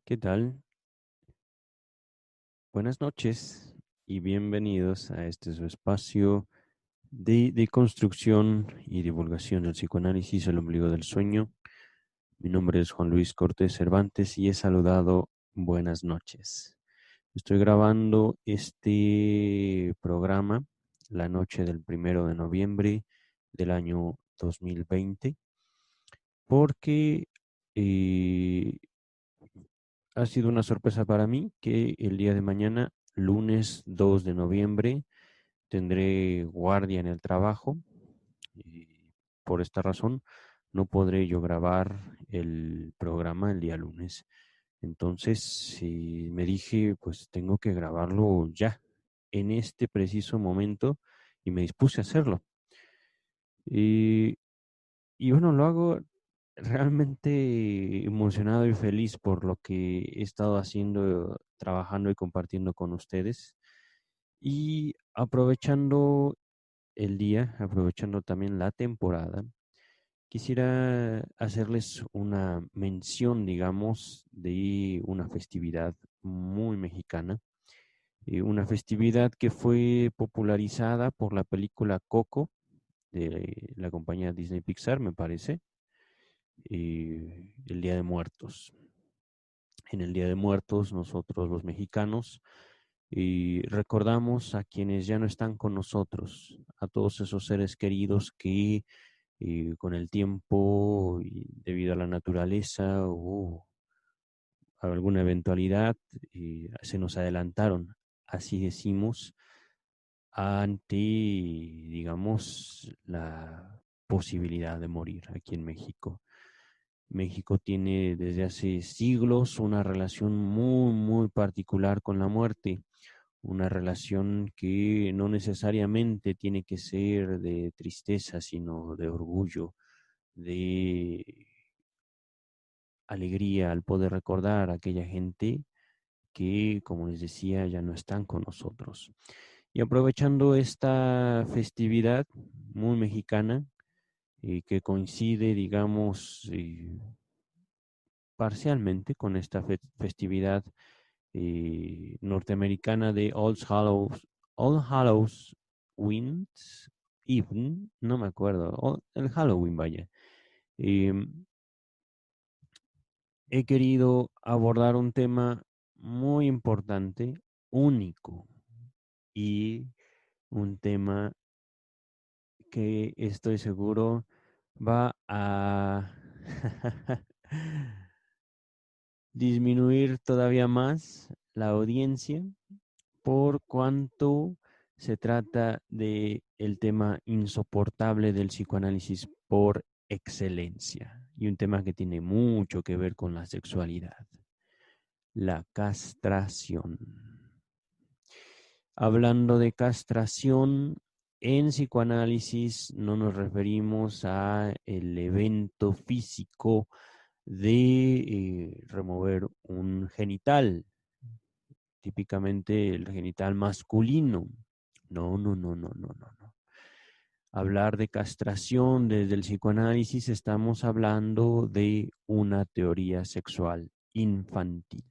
¿Qué tal? Buenas noches y bienvenidos a este su espacio de construcción y divulgación del psicoanálisis, el ombligo del sueño. Mi nombre es Juan Luis Cortés Cervantes y he saludado buenas noches. Estoy grabando este programa la noche del 1 de noviembre del año 2020 porque eh, ha sido una sorpresa para mí que el día de mañana, lunes 2 de noviembre, tendré guardia en el trabajo y por esta razón no podré yo grabar el programa el día lunes. Entonces, me dije, pues tengo que grabarlo ya, en este preciso momento, y me dispuse a hacerlo. Y, y bueno, lo hago realmente emocionado y feliz por lo que he estado haciendo, trabajando y compartiendo con ustedes. Y aprovechando el día, aprovechando también la temporada, quisiera hacerles una mención, digamos, de una festividad muy mexicana, una festividad que fue popularizada por la película Coco de la compañía Disney Pixar, me parece, el Día de Muertos. En el Día de Muertos, nosotros los mexicanos recordamos a quienes ya no están con nosotros, a todos esos seres queridos que con el tiempo y debido a la naturaleza o a alguna eventualidad se nos adelantaron, así decimos, ante, digamos, la posibilidad de morir aquí en México. México tiene desde hace siglos una relación muy, muy particular con la muerte, una relación que no necesariamente tiene que ser de tristeza, sino de orgullo, de alegría al poder recordar a aquella gente que, como les decía, ya no están con nosotros. Y aprovechando esta festividad muy mexicana, que coincide, digamos, parcialmente con esta festividad norteamericana de All Hallows Eve, no me acuerdo, el Halloween, vaya. Em, He querido abordar un tema muy importante, único, y un tema que estoy seguro va a disminuir todavía más la audiencia por cuanto se trata de el tema insoportable del psicoanálisis por excelencia y un tema que tiene mucho que ver con la sexualidad, la castración. Hablando de castración, en psicoanálisis no nos referimos a el evento físico de remover un genital, típicamente el genital masculino. No, no, no, no, no, no, no. Hablar de castración desde el psicoanálisis estamos hablando de una teoría sexual infantil.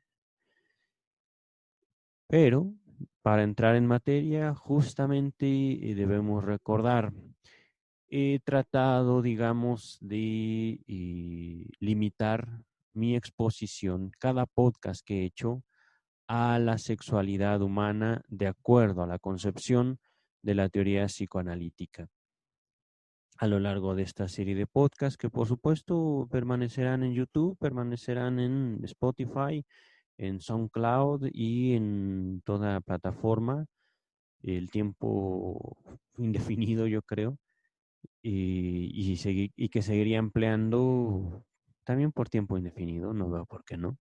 Pero para entrar en materia, justamente debemos recordar, he tratado, digamos, de limitar mi exposición, cada podcast que he hecho, a la sexualidad humana de acuerdo a la concepción de la teoría psicoanalítica. A lo largo de esta serie de podcasts que por supuesto permanecerán en YouTube, permanecerán en Spotify, en SoundCloud y en toda plataforma, el tiempo indefinido yo creo, y que seguiría empleando también por tiempo indefinido, no veo por qué no.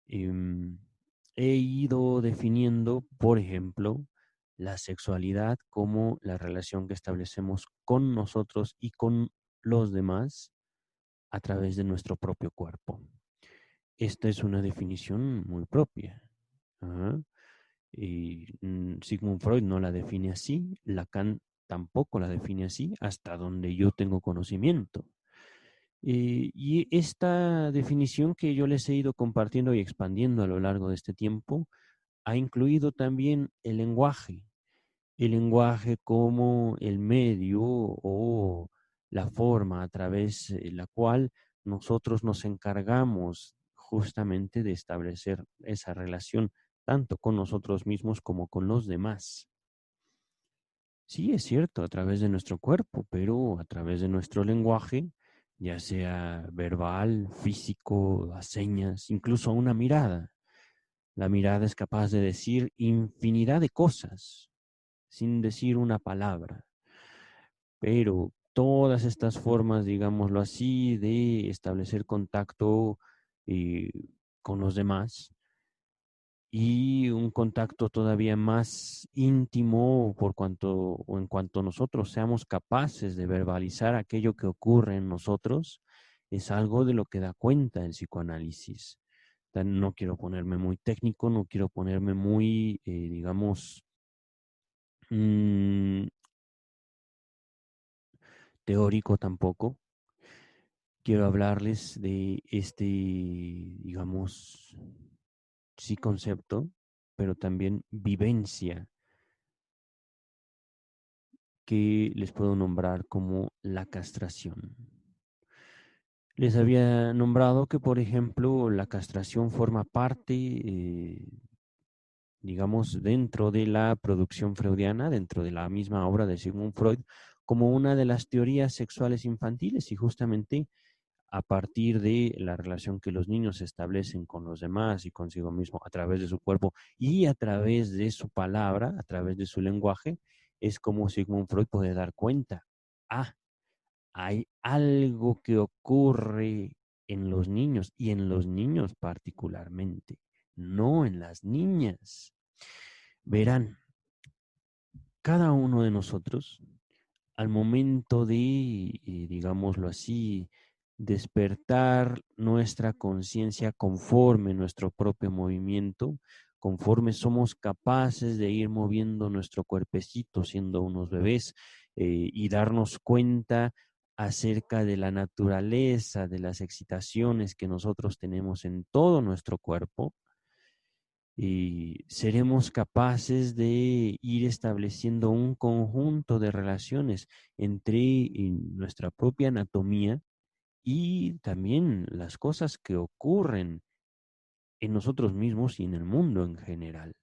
Em, He ido definiendo, por ejemplo, la sexualidad como la relación que establecemos con nosotros y con los demás a través de nuestro propio cuerpo. Esta es una definición muy propia. Ajá. Y Sigmund Freud no la define así, Lacan tampoco la define así, hasta donde yo tengo conocimiento. Y esta definición que yo les he ido compartiendo y expandiendo a lo largo de este tiempo ha incluido también el lenguaje como el medio o la forma a través de la cual nosotros nos encargamos justamente de establecer esa relación tanto con nosotros mismos como con los demás. Sí, es cierto, a través de nuestro cuerpo, pero a través de nuestro lenguaje, ya sea verbal, físico, a señas, incluso a una mirada. La mirada es capaz de decir infinidad de cosas sin decir una palabra, pero todas estas formas, digámoslo así, de establecer contacto eh, con los demás y un contacto todavía más íntimo por cuanto o en cuanto nosotros seamos capaces de verbalizar aquello que ocurre en nosotros, es algo de lo que da cuenta el psicoanálisis. No quiero ponerme muy técnico, no quiero ponerme muy, digamos, mm, teórico tampoco. Quiero hablarles de este, digamos, sí concepto, pero también vivencia que les puedo nombrar como la castración. Les había nombrado que, por ejemplo, la castración forma parte, digamos, dentro de la producción freudiana, dentro de la misma obra de Sigmund Freud, como una de las teorías sexuales infantiles y justamente a partir de la relación que los niños establecen con los demás y consigo mismo a través de su cuerpo y a través de su palabra, a través de su lenguaje, es como Sigmund Freud puede dar cuenta. Ah, hay algo que ocurre en los niños y en los niños particularmente, no en las niñas. Verán, cada uno de nosotros al momento de, digámoslo así, despertar nuestra conciencia conforme nuestro propio movimiento, conforme somos capaces de ir moviendo nuestro cuerpecito siendo unos bebés y darnos cuenta acerca de la naturaleza, de las excitaciones que nosotros tenemos en todo nuestro cuerpo, y seremos capaces de ir estableciendo un conjunto de relaciones entre nuestra propia anatomía y también las cosas que ocurren en nosotros mismos y en el mundo en general.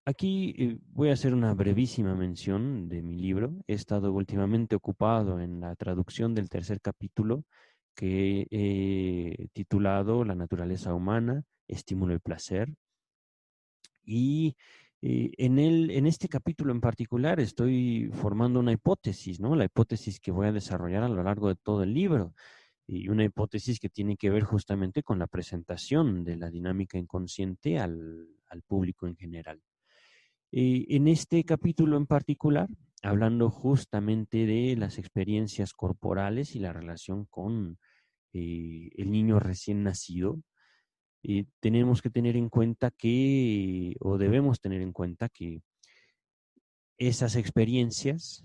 Aquí voy a hacer una brevísima mención de mi libro. He estado últimamente ocupado en la traducción del tercer capítulo que he titulado La naturaleza humana, estímulo y placer. Y en este capítulo en particular estoy formando una hipótesis, ¿no? La hipótesis que voy a desarrollar a lo largo de todo el libro. Y una hipótesis que tiene que ver justamente con la presentación de la dinámica inconsciente al público en general. En este capítulo en particular, hablando justamente de las experiencias corporales y la relación con el niño recién nacido, tenemos que tener en cuenta que, o debemos tener en cuenta que esas experiencias,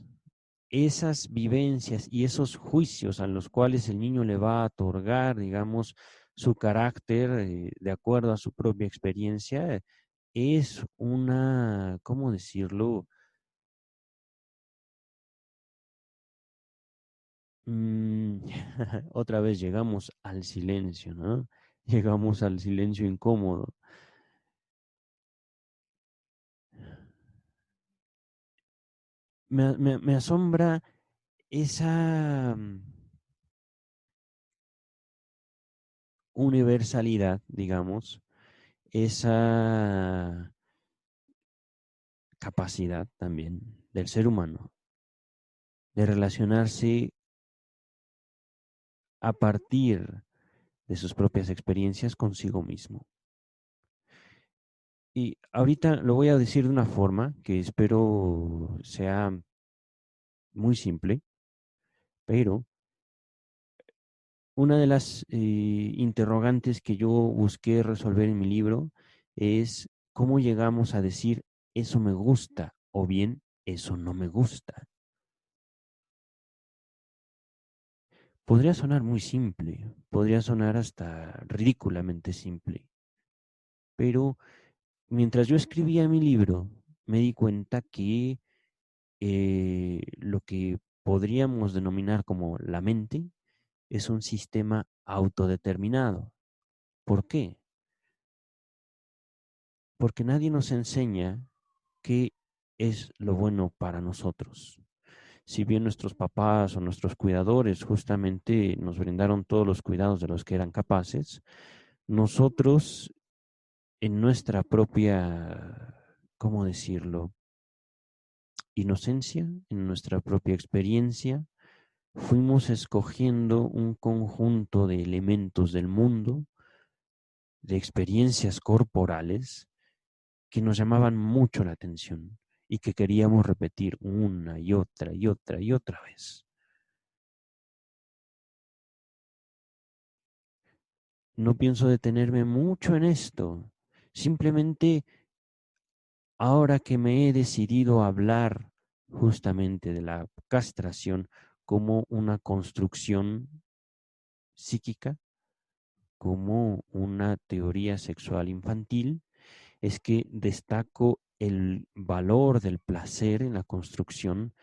esas vivencias y esos juicios a los cuales el niño le va a otorgar, digamos, su carácter de acuerdo a su propia experiencia, es una, ¿cómo decirlo? Mm, otra vez llegamos al silencio, ¿no? Llegamos al silencio incómodo. Me asombra esa universalidad, digamos, esa capacidad también del ser humano de relacionarse a partir de sus propias experiencias consigo mismo. Y ahorita lo voy a decir de una forma que espero sea muy simple, pero una de las interrogantes que yo busqué resolver en mi libro es cómo llegamos a decir eso me gusta o bien eso no me gusta. Podría sonar muy simple, podría sonar hasta ridículamente simple, pero mientras yo escribía mi libro, me di cuenta que lo que podríamos denominar como la mente es un sistema autodeterminado. ¿Por qué? Porque nadie nos enseña qué es lo bueno para nosotros. Si bien nuestros papás o nuestros cuidadores justamente nos brindaron todos los cuidados de los que eran capaces, nosotros en nuestra propia, ¿cómo decirlo? Inocencia, en nuestra propia experiencia, fuimos escogiendo un conjunto de elementos del mundo, de experiencias corporales, que nos llamaban mucho la atención y que queríamos repetir una y otra y otra y otra vez. No pienso detenerme mucho en esto. Simplemente ahora que me he decidido a hablar justamente de la castración como una construcción psíquica, como una teoría sexual infantil, es que destaco el valor del placer en la construcción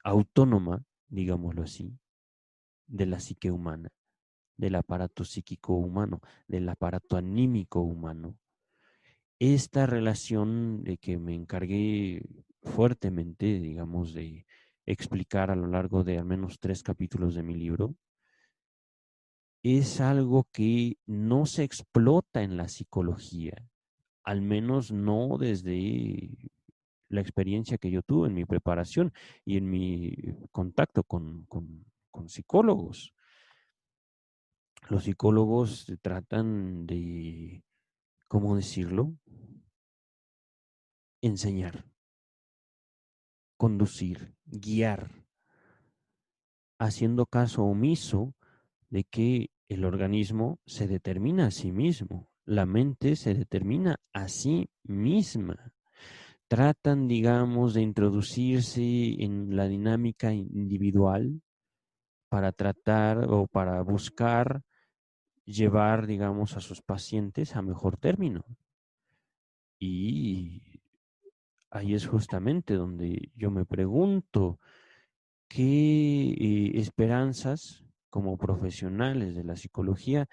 autónoma, digámoslo así, de la psique humana, del aparato psíquico humano, del aparato anímico humano. Esta relación de que me encargué fuertemente, digamos, de explicar a lo largo de al menos 3 capítulos de mi libro, es algo que no se explota en la psicología, al menos no desde la experiencia que yo tuve en mi preparación y en mi contacto con psicólogos. Los psicólogos tratan de, ¿cómo decirlo? Enseñar, conducir, guiar, haciendo caso omiso de que el organismo se determina a sí mismo, la mente se determina a sí misma. Tratan, digamos, de introducirse en la dinámica individual para tratar o para buscar llevar, digamos, a sus pacientes a mejor término. Y ahí es justamente donde yo me pregunto, ¿qué esperanzas como profesionales de la psicología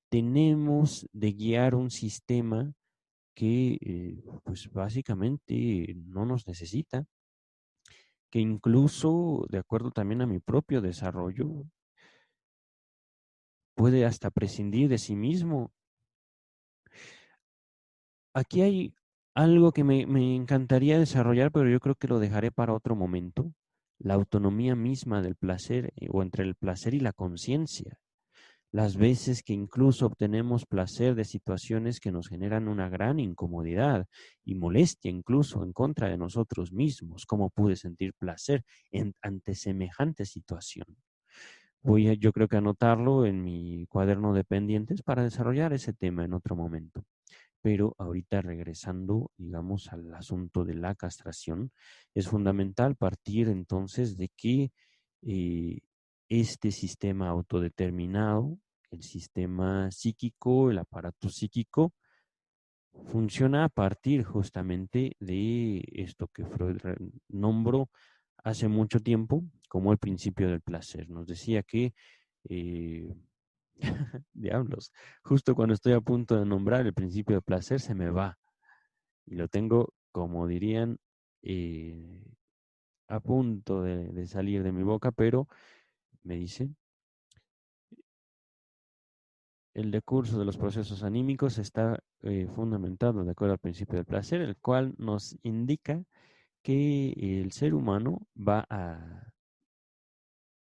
tenemos de guiar un sistema que pues básicamente no nos necesita, que incluso de acuerdo también a mi propio desarrollo puede hasta prescindir de sí mismo? Aquí hay algo que me encantaría desarrollar, pero yo creo que lo dejaré para otro momento. La autonomía misma del placer o entre el placer y la conciencia. Las veces que incluso obtenemos placer de situaciones que nos generan una gran incomodidad y molestia incluso en contra de nosotros mismos. ¿Cómo pude sentir placer ante semejante situación? Voy a, yo creo que anotarlo en mi cuaderno de pendientes para desarrollar ese tema en otro momento. Pero ahorita regresando, digamos, al asunto de la castración, es fundamental partir entonces de que eh, este sistema autodeterminado, el sistema psíquico, el aparato psíquico, funciona a partir justamente de esto que Freud nombró hace mucho tiempo como el principio del placer. Nos decía que eh, diablos, justo cuando estoy a punto de nombrar el principio de placer se me va y lo tengo, como dirían, eh, a punto de salir de mi boca, pero me dice, el decurso de los procesos anímicos está fundamentado de acuerdo al principio del placer, el cual nos indica que el ser humano va a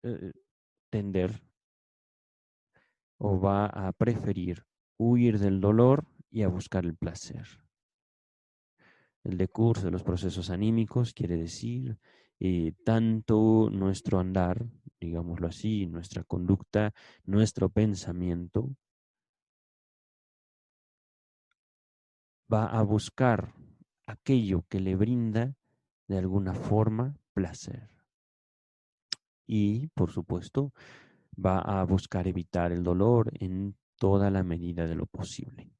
eh, tender o va a preferir huir del dolor y a buscar el placer. El decurso de los procesos anímicos quiere decir tanto nuestro andar, digámoslo así, nuestra conducta, nuestro pensamiento, va a buscar aquello que le brinda de alguna forma placer. y, por supuesto, va a buscar evitar el dolor en toda la medida de lo posible.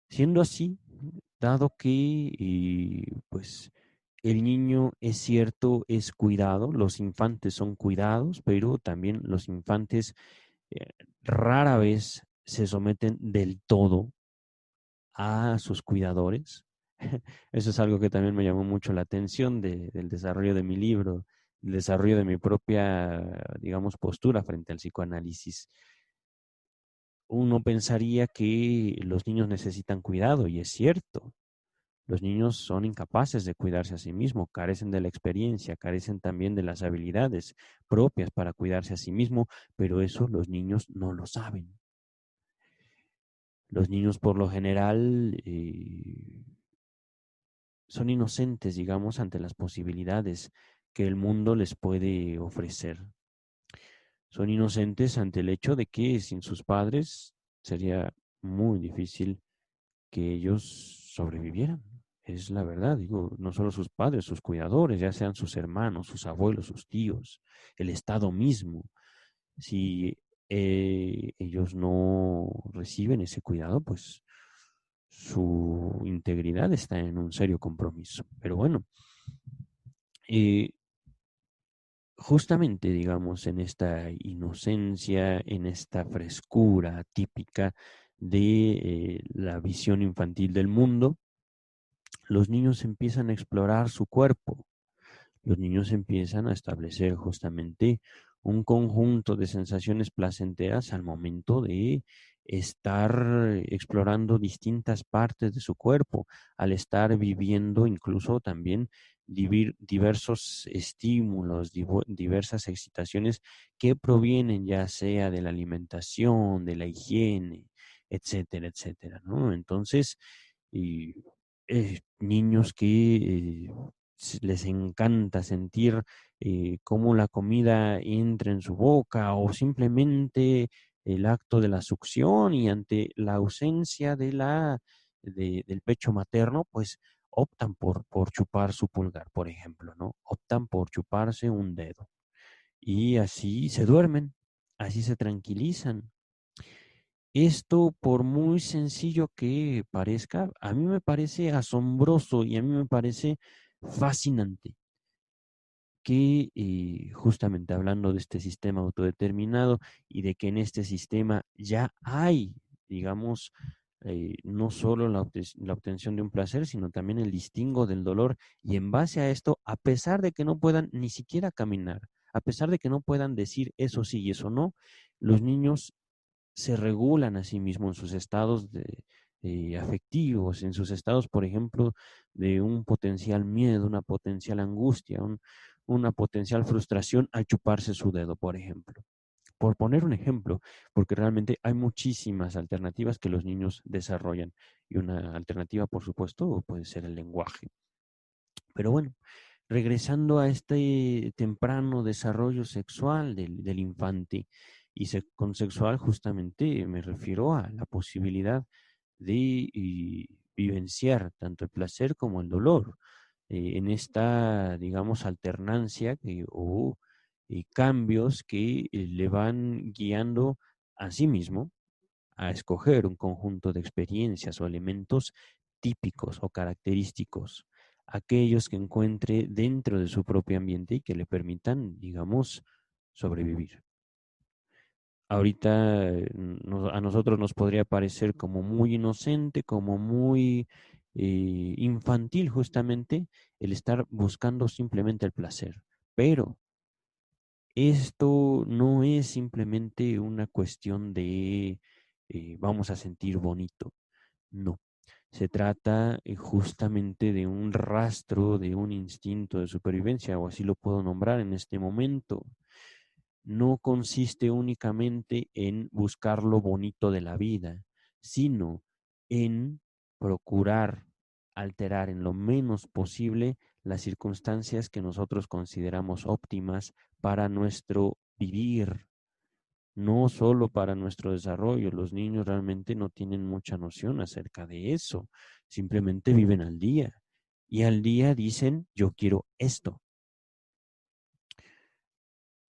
Siendo así, dado que pues el niño es cierto, es cuidado, los infantes son cuidados, pero también los infantes eh, rara vez se someten del todo a sus cuidadores. Eso es algo que también me llamó mucho la atención del desarrollo de mi libro, el desarrollo de mi propia, digamos, postura frente al psicoanálisis. Uno pensaría que los niños necesitan cuidado, y es cierto. Los niños son incapaces de cuidarse a sí mismos, carecen de la experiencia, carecen también de las habilidades propias para cuidarse a sí mismos, pero eso los niños no lo saben. Los niños por lo general son inocentes, digamos, ante las posibilidades que el mundo les puede ofrecer. Son inocentes ante el hecho de que sin sus padres sería muy difícil que ellos sobrevivieran. Es la verdad, digo, no solo sus padres, sus cuidadores, ya sean sus hermanos, sus abuelos, sus tíos, el Estado mismo. Si ellos no reciben ese cuidado, pues su integridad está en un serio compromiso. Pero bueno, eh, justamente, digamos, en esta inocencia, en esta frescura típica de la visión infantil del mundo, los niños empiezan a explorar su cuerpo. Los niños empiezan a establecer justamente un conjunto de sensaciones placenteras al momento de estar explorando distintas partes de su cuerpo, al estar viviendo incluso también diversos estímulos, diversas excitaciones que provienen ya sea de la alimentación, de la higiene, etcétera, etcétera, ¿no? Entonces, y, niños que les encanta sentir cómo la comida entra en su boca o simplemente el acto de la succión, y ante la ausencia del pecho materno, pues optan por chupar su pulgar, por ejemplo, ¿no? Optan por chuparse un dedo y así se duermen, así se tranquilizan. Esto, por muy sencillo que parezca, a mí me parece asombroso y a mí me parece fascinante que justamente hablando de este sistema autodeterminado y de que en este sistema ya hay, digamos, no solo la obtención de un placer, sino también el distingo del dolor, y en base a esto, a pesar de que no puedan ni siquiera caminar, a pesar de que no puedan decir eso sí y eso no, los niños se regulan a sí mismos en sus estados afectivos, en sus estados, por ejemplo, de un potencial miedo, una potencial angustia, una potencial frustración al chuparse su dedo, por ejemplo. Por poner un ejemplo, porque realmente hay muchísimas alternativas que los niños desarrollan, y una alternativa, por supuesto, puede ser el lenguaje. Pero bueno, regresando a este temprano desarrollo sexual del infante, y con sexual justamente me refiero a la posibilidad de vivenciar tanto el placer como el dolor en esta, digamos, alternancia o cambios que le van guiando a sí mismo a escoger un conjunto de experiencias o elementos típicos o característicos, aquellos que encuentre dentro de su propio ambiente y que le permitan, digamos, sobrevivir. Ahorita a nosotros nos podría parecer como muy inocente, como muy infantil justamente el estar buscando simplemente el placer, pero esto no es simplemente una cuestión de vamos a sentir bonito. No, se trata justamente de un rastro, de un instinto de supervivencia, o así lo puedo nombrar en este momento. No consiste únicamente en buscar lo bonito de la vida, sino en procurar alterar en lo menos posible las circunstancias que nosotros consideramos óptimas para nuestro vivir, no solo para nuestro desarrollo. Los niños realmente no tienen mucha noción acerca de eso, simplemente viven al día y al día dicen, yo quiero esto.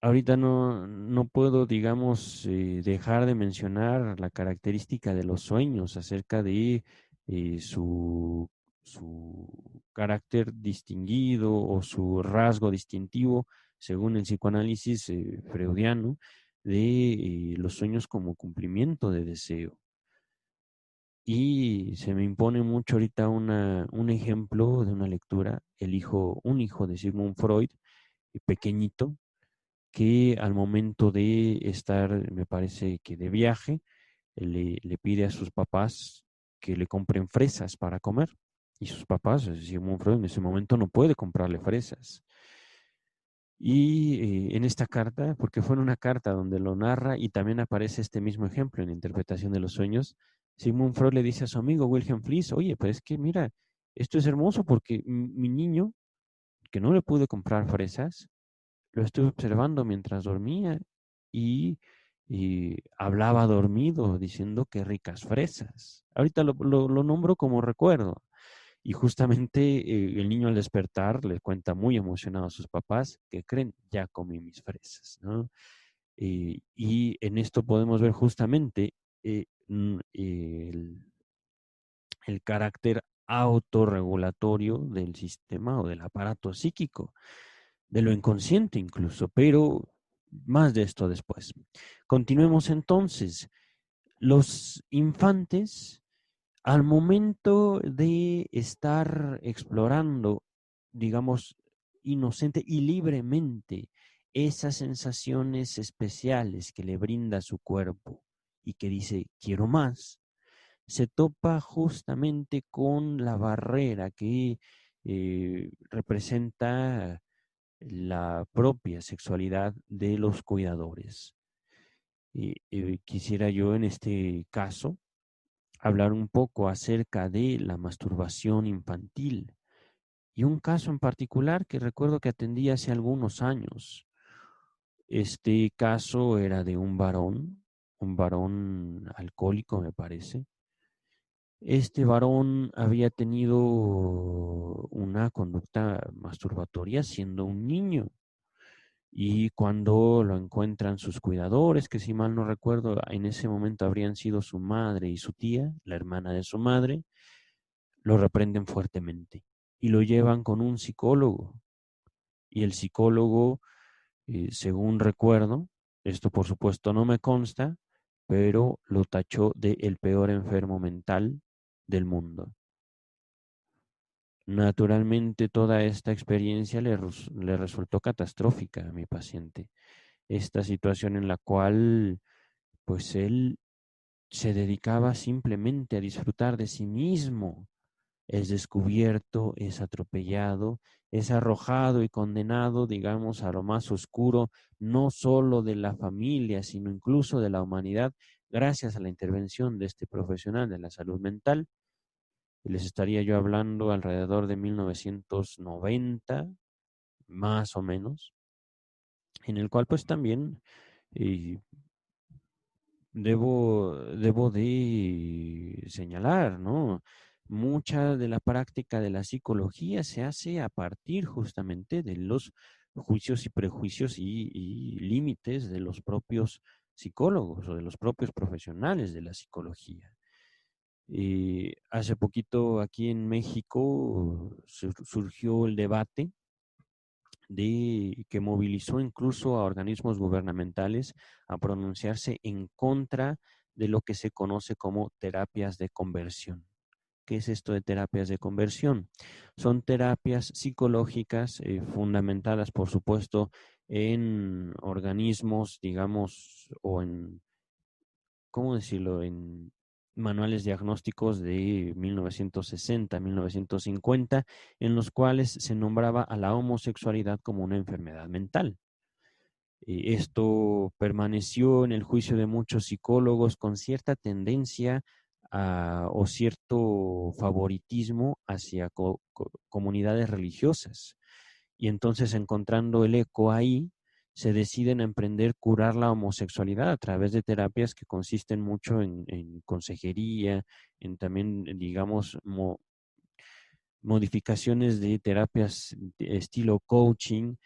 ahorita no puedo, digamos, dejar de mencionar la característica de los sueños acerca de su carácter distinguido o su rasgo distintivo, según el psicoanálisis freudiano, de los sueños como cumplimiento de deseo. Y se me impone mucho ahorita un ejemplo de una lectura, un hijo de Sigmund Freud, pequeñito, que al momento de estar, me parece que de viaje, le pide a sus papás que le compren fresas para comer. Y sus papás, Sigmund Freud en ese momento no puede comprarle fresas. Y en esta carta, porque fue en una carta donde lo narra y también aparece este mismo ejemplo en la interpretación de los sueños, Sigmund Freud le dice a su amigo Wilhelm Fliess, oye, pero es que mira, esto es hermoso porque mi niño, que no le pude comprar fresas, lo estuve observando mientras dormía y hablaba dormido diciendo que ricas fresas. Ahorita lo nombro como recuerdo. Y justamente el niño al despertar le cuenta muy emocionado a sus papás que creen, ya comí mis fresas, ¿no? Y en esto podemos ver justamente el carácter autorregulatorio del sistema o del aparato psíquico, de lo inconsciente incluso, pero más de esto después. Continuemos entonces. Los infantes, al momento de estar explorando, digamos, inocente y libremente esas sensaciones especiales que le brinda su cuerpo y que dice, quiero más, se topa justamente con la barrera que representa la propia sexualidad de los cuidadores. Y quisiera yo en este caso hablar un poco acerca de la masturbación infantil y un caso en particular que recuerdo que atendí hace algunos años. Este caso era de un varón alcohólico, me parece. Este varón había tenido una conducta masturbatoria siendo un niño. Y cuando lo encuentran sus cuidadores, que si mal no recuerdo, en ese momento habrían sido su madre y su tía, la hermana de su madre, lo reprenden fuertemente y lo llevan con un psicólogo. Y el psicólogo, según recuerdo, esto por supuesto no me consta, pero lo tachó de el peor enfermo mental del mundo. Naturalmente, toda esta experiencia le resultó catastrófica a mi paciente. Esta situación en la cual, pues él se dedicaba simplemente a disfrutar de sí mismo, es descubierto, es atropellado, es arrojado y condenado, digamos, a lo más oscuro, no solo de la familia, sino incluso de la humanidad, gracias a la intervención de este profesional de la salud mental. Y les estaría yo hablando alrededor de 1990, más o menos, en el cual pues también eh, debo de señalar, ¿no? Mucha de la práctica de la psicología se hace a partir justamente de los juicios y prejuicios y límites de los propios psicólogos o de los propios profesionales de la psicología. Hace poquito aquí en México surgió el debate que movilizó incluso a organismos gubernamentales a pronunciarse en contra de lo que se conoce como terapias de conversión. ¿Qué es esto de terapias de conversión? Son terapias psicológicas fundamentadas, por supuesto, en organismos, digamos, o en, ¿cómo decirlo?, en manuales diagnósticos de 1960, 1950, en los cuales se nombraba a la homosexualidad como una enfermedad mental. Esto permaneció en el juicio de muchos psicólogos con cierta tendencia o cierto favoritismo hacia comunidades religiosas. Y entonces, encontrando el eco ahí, se deciden a emprender curar la homosexualidad a través de terapias que consisten mucho en consejería, en también, digamos, modificaciones de terapias de estilo coaching,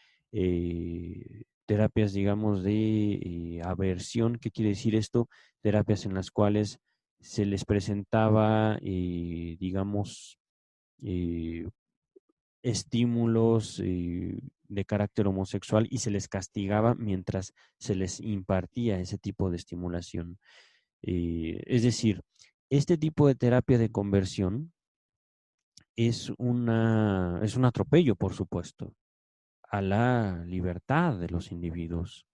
terapias, digamos, de aversión. ¿Qué quiere decir esto? Terapias en las cuales se les presentaba, digamos, eh, estímulos de carácter homosexual y se les castigaba mientras se les impartía ese tipo de estimulación. Es decir, este tipo de terapia de conversión es un atropello, por supuesto, a la libertad de los individuos.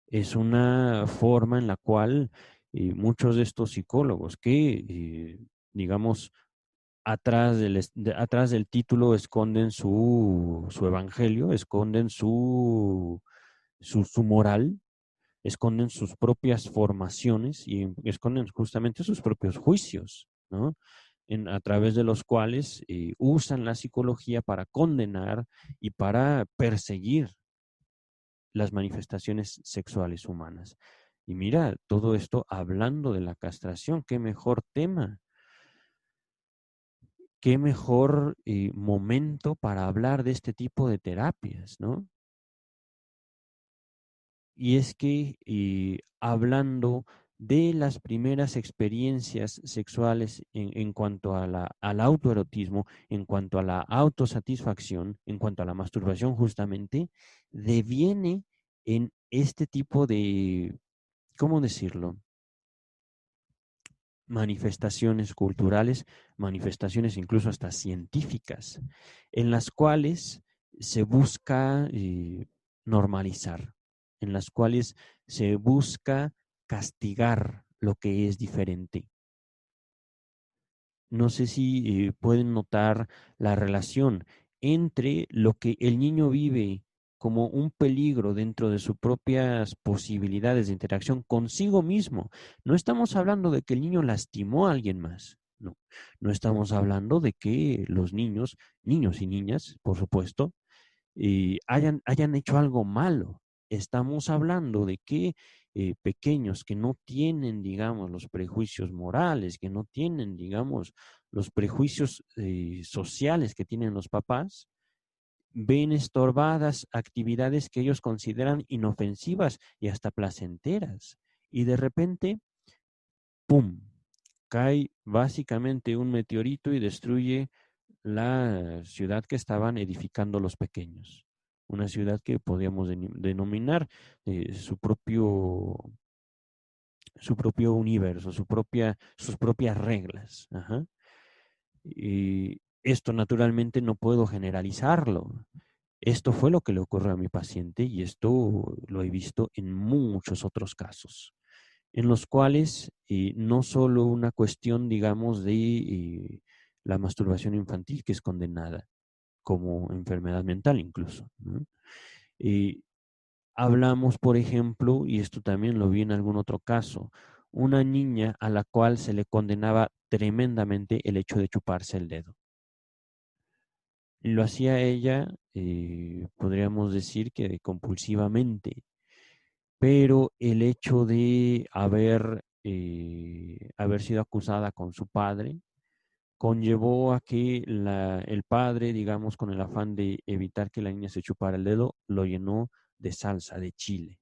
Es una forma en la cual muchos de estos psicólogos que, digamos, atrás del título esconden su evangelio, esconden su moral, esconden sus propias formaciones y esconden justamente sus propios juicios, ¿no? A través de los cuales usan la psicología para condenar y para perseguir las manifestaciones sexuales humanas. Y mira, todo esto hablando de la castración, qué mejor tema, qué mejor momento para hablar de este tipo de terapias, ¿no? Y es que hablando de las primeras experiencias sexuales en cuanto al autoerotismo, en cuanto a la autosatisfacción, en cuanto a la masturbación justamente, deviene en este tipo de, ¿cómo decirlo? Manifestaciones culturales, manifestaciones incluso hasta científicas, en las cuales se busca normalizar, en las cuales se busca castigar lo que es diferente. No sé si pueden notar la relación entre lo que el niño vive como un peligro dentro de sus propias posibilidades de interacción consigo mismo. No estamos hablando de que el niño lastimó a alguien más. No, no estamos hablando de que los niños, niños y niñas, por supuesto, hayan hecho algo malo. Estamos hablando de que pequeños que no tienen, digamos, los prejuicios morales, que no tienen, digamos, los prejuicios sociales que tienen los papás, ven estorbadas actividades que ellos consideran inofensivas y hasta placenteras. Y de repente, ¡pum!, cae básicamente un meteorito y destruye la ciudad que estaban edificando los pequeños. Una ciudad que podríamos denominar su propio universo, sus propias reglas. Ajá. Y esto naturalmente no puedo generalizarlo. Esto fue lo que le ocurrió a mi paciente y esto lo he visto en muchos otros casos, en los cuales no solo una cuestión, digamos, de la masturbación infantil que es condenada como enfermedad mental incluso, ¿no? Y hablamos, por ejemplo, y esto también lo vi en algún otro caso, una niña a la cual se le condenaba tremendamente el hecho de chuparse el dedo. Lo hacía ella, podríamos decir que compulsivamente, pero el hecho de haber sido acusada con su padre conllevó a que el padre, digamos, con el afán de evitar que la niña se chupara el dedo, lo llenó de salsa, de chile.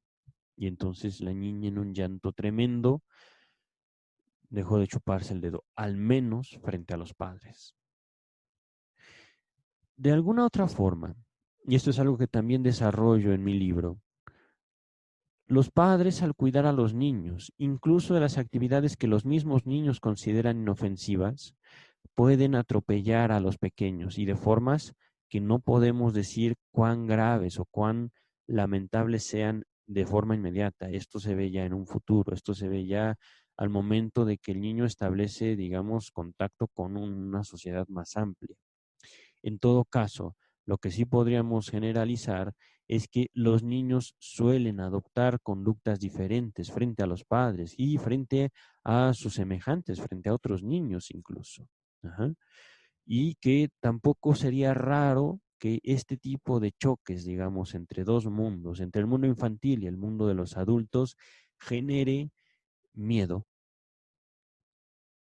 Y entonces la niña en un llanto tremendo dejó de chuparse el dedo, al menos frente a los padres. De alguna otra forma, y esto es algo que también desarrollo en mi libro, los padres al cuidar a los niños, incluso de las actividades que los mismos niños consideran inofensivas, pueden atropellar a los pequeños y de formas que no podemos decir cuán graves o cuán lamentables sean de forma inmediata. Esto se ve ya en un futuro, esto se ve ya al momento de que el niño establece, digamos, contacto con una sociedad más amplia. En todo caso, lo que sí podríamos generalizar es que los niños suelen adoptar conductas diferentes frente a los padres y frente a sus semejantes, frente a otros niños incluso. Ajá. Y que tampoco sería raro que este tipo de choques, digamos, entre dos mundos, entre el mundo infantil y el mundo de los adultos, genere miedo,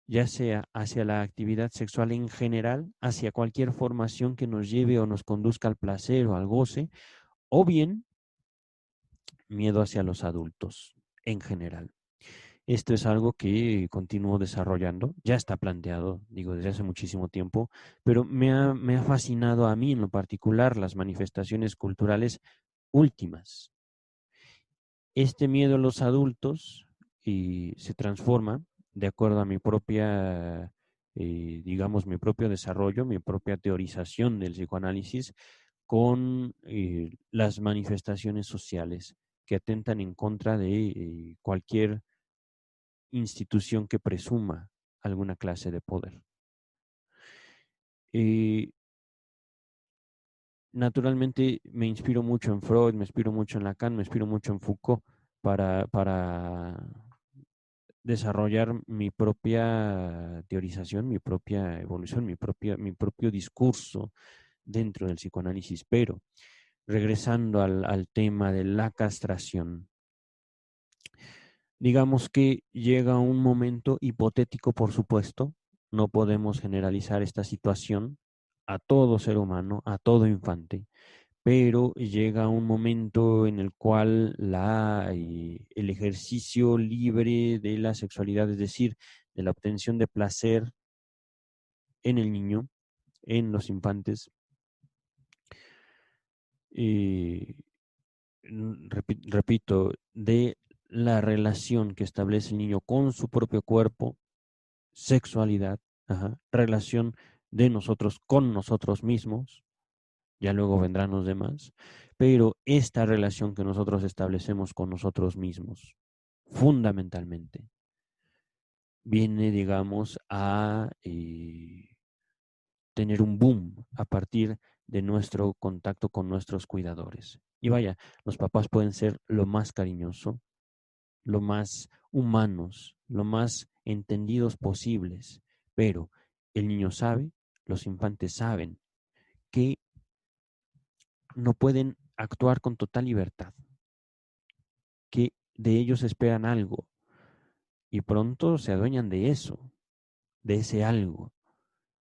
ya sea hacia la actividad sexual en general, hacia cualquier formación que nos lleve o nos conduzca al placer o al goce, o bien miedo hacia los adultos en general. Esto es algo que continúo desarrollando, ya está planteado, digo, desde hace muchísimo tiempo, pero me ha fascinado a mí en lo particular las manifestaciones culturales últimas. Este miedo a los adultos se transforma de acuerdo a mi propia, digamos, mi propio desarrollo, mi propia teorización del psicoanálisis con las manifestaciones sociales que atentan en contra de cualquier institución que presuma alguna clase de poder. Eh, Naturalmente me inspiro mucho en Freud, me inspiro mucho en Lacan, me inspiro mucho en Foucault para desarrollar mi propia teorización, mi propia evolución, mi propio discurso dentro del psicoanálisis. Pero regresando al tema de la castración, digamos que llega un momento hipotético, por supuesto, no podemos generalizar esta situación a todo ser humano, a todo infante, pero llega un momento en el cual el ejercicio libre de la sexualidad, es decir, de la obtención de placer en el niño, en los infantes, eh, repito, de la relación que establece el niño con su propio cuerpo, sexualidad, ajá, relación de nosotros con nosotros mismos, ya luego vendrán los demás, pero esta relación que nosotros establecemos con nosotros mismos, fundamentalmente, viene, digamos, a tener un boom a partir de nuestro contacto con nuestros cuidadores. Y vaya, los papás pueden ser lo más cariñoso, lo más humanos, lo más entendidos posibles, pero el niño sabe, los infantes saben que no pueden actuar con total libertad, que de ellos esperan algo y pronto se adueñan de eso, de ese algo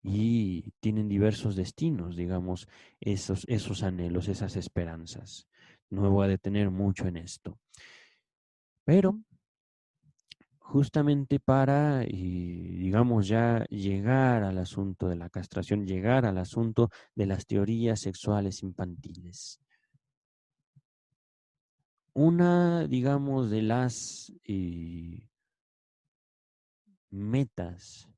y tienen diversos destinos, digamos, esos anhelos, esas esperanzas. No me voy a detener mucho en esto, pero justamente para, digamos, ya llegar al asunto de la castración, llegar al asunto de las teorías sexuales infantiles. Una, digamos, de las metas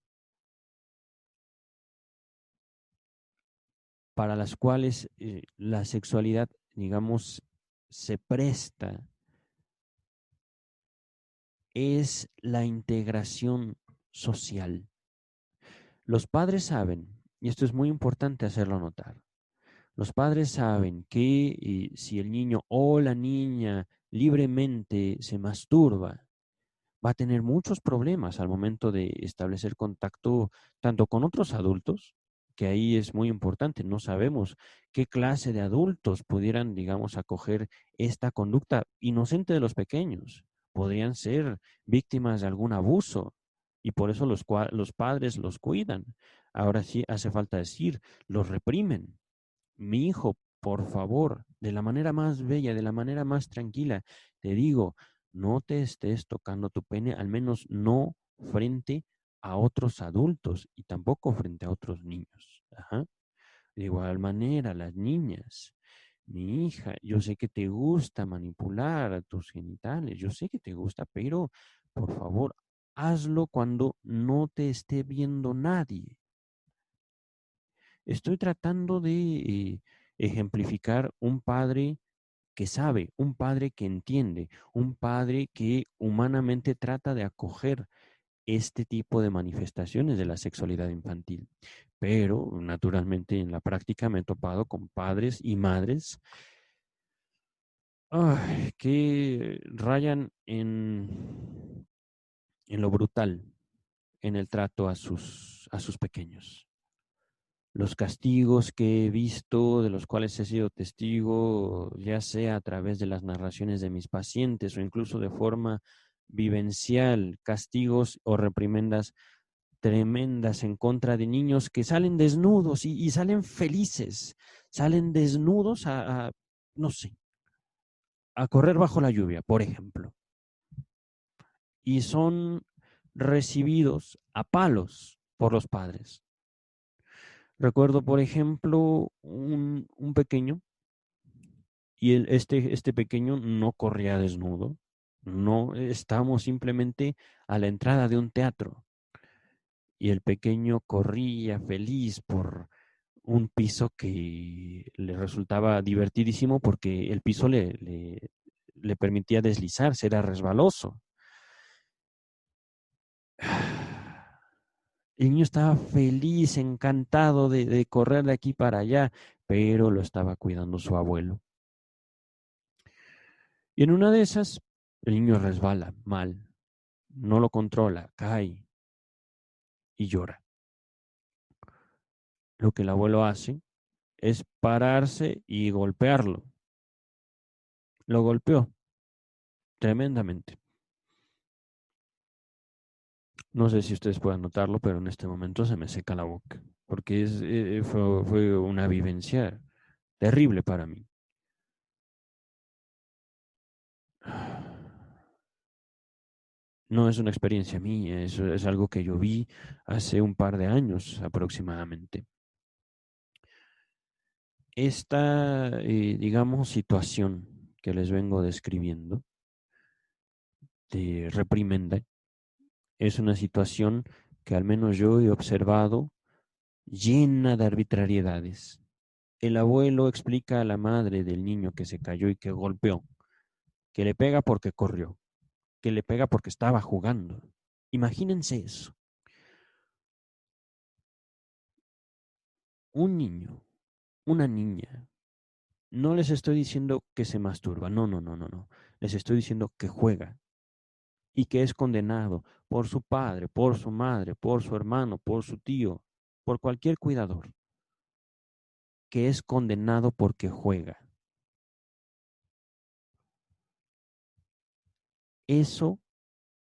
para las cuales la sexualidad, digamos, se presta es la integración social. Los padres saben, y esto es muy importante hacerlo notar, los padres saben que si el niño o la niña libremente se masturba, va a tener muchos problemas al momento de establecer contacto tanto con otros adultos, que ahí es muy importante, no sabemos qué clase de adultos pudieran, digamos, acoger esta conducta inocente de los pequeños. Podrían ser víctimas de algún abuso y por eso los padres los cuidan. Ahora sí hace falta decir, los reprimen. Mi hijo, por favor, de la manera más bella, de la manera más tranquila, te digo, no te estés tocando tu pene, al menos no frente a otros adultos y tampoco frente a otros niños. Ajá. De igual manera, las niñas, mi hija, yo sé que te gusta manipular a tus genitales, yo sé que te gusta, pero por favor, hazlo cuando no te esté viendo nadie. Estoy tratando de ejemplificar un padre que sabe, un padre que entiende, un padre que humanamente trata de acoger este tipo de manifestaciones de la sexualidad infantil. Pero naturalmente en la práctica me he topado con padres y madres que rayan en lo brutal en el trato a sus pequeños. Los castigos que he visto, de los cuales he sido testigo, ya sea a través de las narraciones de mis pacientes o incluso de forma vivencial, castigos o reprimendas tremendas en contra de niños que salen desnudos y salen felices, salen desnudos no sé, a correr bajo la lluvia, por ejemplo, y son recibidos a palos por los padres. Recuerdo, por ejemplo, un pequeño, y este pequeño no corría desnudo, no estábamos simplemente a la entrada de un teatro, y el pequeño corría feliz por un piso que le resultaba divertidísimo porque el piso le permitía deslizarse, era resbaloso. El niño estaba feliz, encantado de correr de aquí para allá, pero lo estaba cuidando su abuelo. Y en una de esas, el niño resbala mal, no lo controla, cae y llora. Lo que el abuelo hace es pararse y golpearlo. Lo golpeó tremendamente. No sé si ustedes puedan notarlo, pero en este momento se me seca la boca, porque fue una vivencia terrible para mí. No es una experiencia mía, es algo que yo vi hace un par de años aproximadamente. Esta, digamos, situación que les vengo describiendo de reprimenda es una situación que al menos yo he observado llena de arbitrariedades. El abuelo explica a la madre del niño que se cayó y que golpeó, que le pega porque corrió, que le pega porque estaba jugando. Imagínense eso. Un niño, una niña. No les estoy diciendo que se masturba, no, no, no, no, no. Les estoy diciendo que juega y que es condenado por su padre, por su madre, por su hermano, por su tío, por cualquier cuidador, que es condenado porque juega. Eso,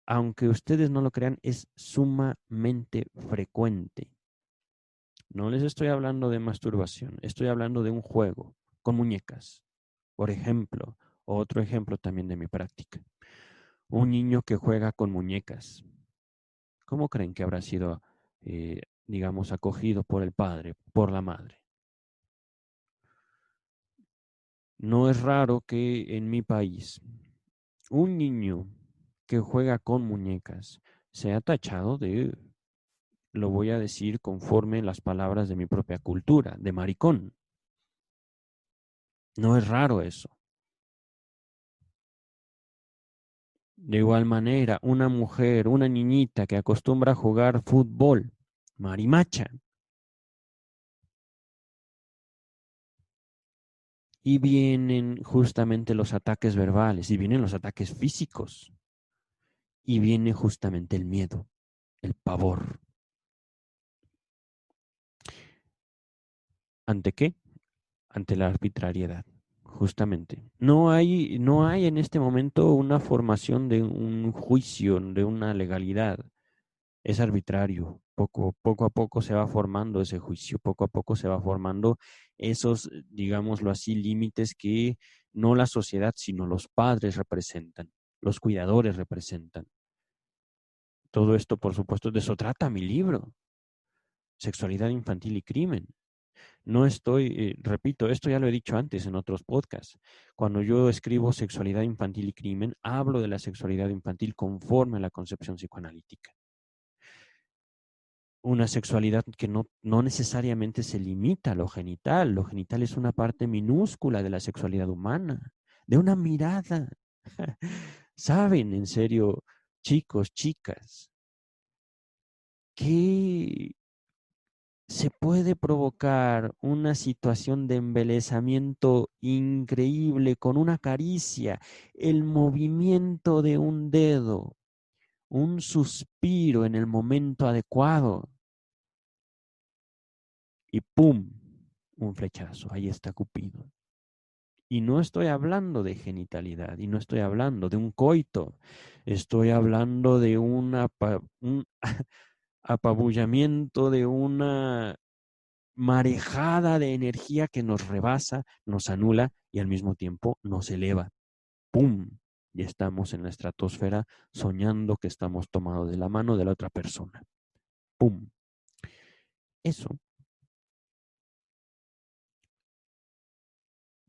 aunque ustedes no lo crean, es sumamente frecuente. No les estoy hablando de masturbación, estoy hablando de un juego con muñecas. Por ejemplo, otro ejemplo también de mi práctica. Un niño que juega con muñecas. ¿Cómo creen que habrá sido, digamos, acogido por el padre, por la madre? No es raro que en mi país un niño que juega con muñecas sea tachado de, lo voy a decir conforme las palabras de mi propia cultura, de maricón. No es raro eso. De igual manera, una mujer, una niñita que acostumbra a jugar fútbol, marimacha, y vienen justamente los ataques verbales, y vienen los ataques físicos, y viene justamente el miedo, el pavor. ¿Ante qué? Ante la arbitrariedad, justamente. No hay en este momento una formación de un juicio, de una legalidad. Es arbitrario. Poco a poco se va formando ese juicio, poco a poco se va formando esos, digámoslo así, límites que no la sociedad, sino los padres representan, los cuidadores representan. Todo esto, por supuesto, de eso trata mi libro, Sexualidad Infantil y Crimen. No estoy, repito, esto ya lo he dicho antes en otros podcasts. Cuando yo escribo sexualidad infantil y crimen, hablo de la sexualidad infantil conforme a la concepción psicoanalítica. Una sexualidad que no necesariamente se limita a lo genital. Lo genital es una parte minúscula de la sexualidad humana, de una mirada. ¿Saben, en serio, chicos, chicas, que se puede provocar una situación de embelesamiento increíble con una caricia, el movimiento de un dedo, un suspiro en el momento adecuado y ¡pum! Un flechazo, ahí está Cupido. Y no estoy hablando de genitalidad, y no estoy hablando de un coito, estoy hablando de un apabullamiento, de una marejada de energía que nos rebasa, nos anula y al mismo tiempo nos eleva. ¡pum! Y estamos en la estratosfera soñando que estamos tomados de la mano de la otra persona. ¡Pum! Eso,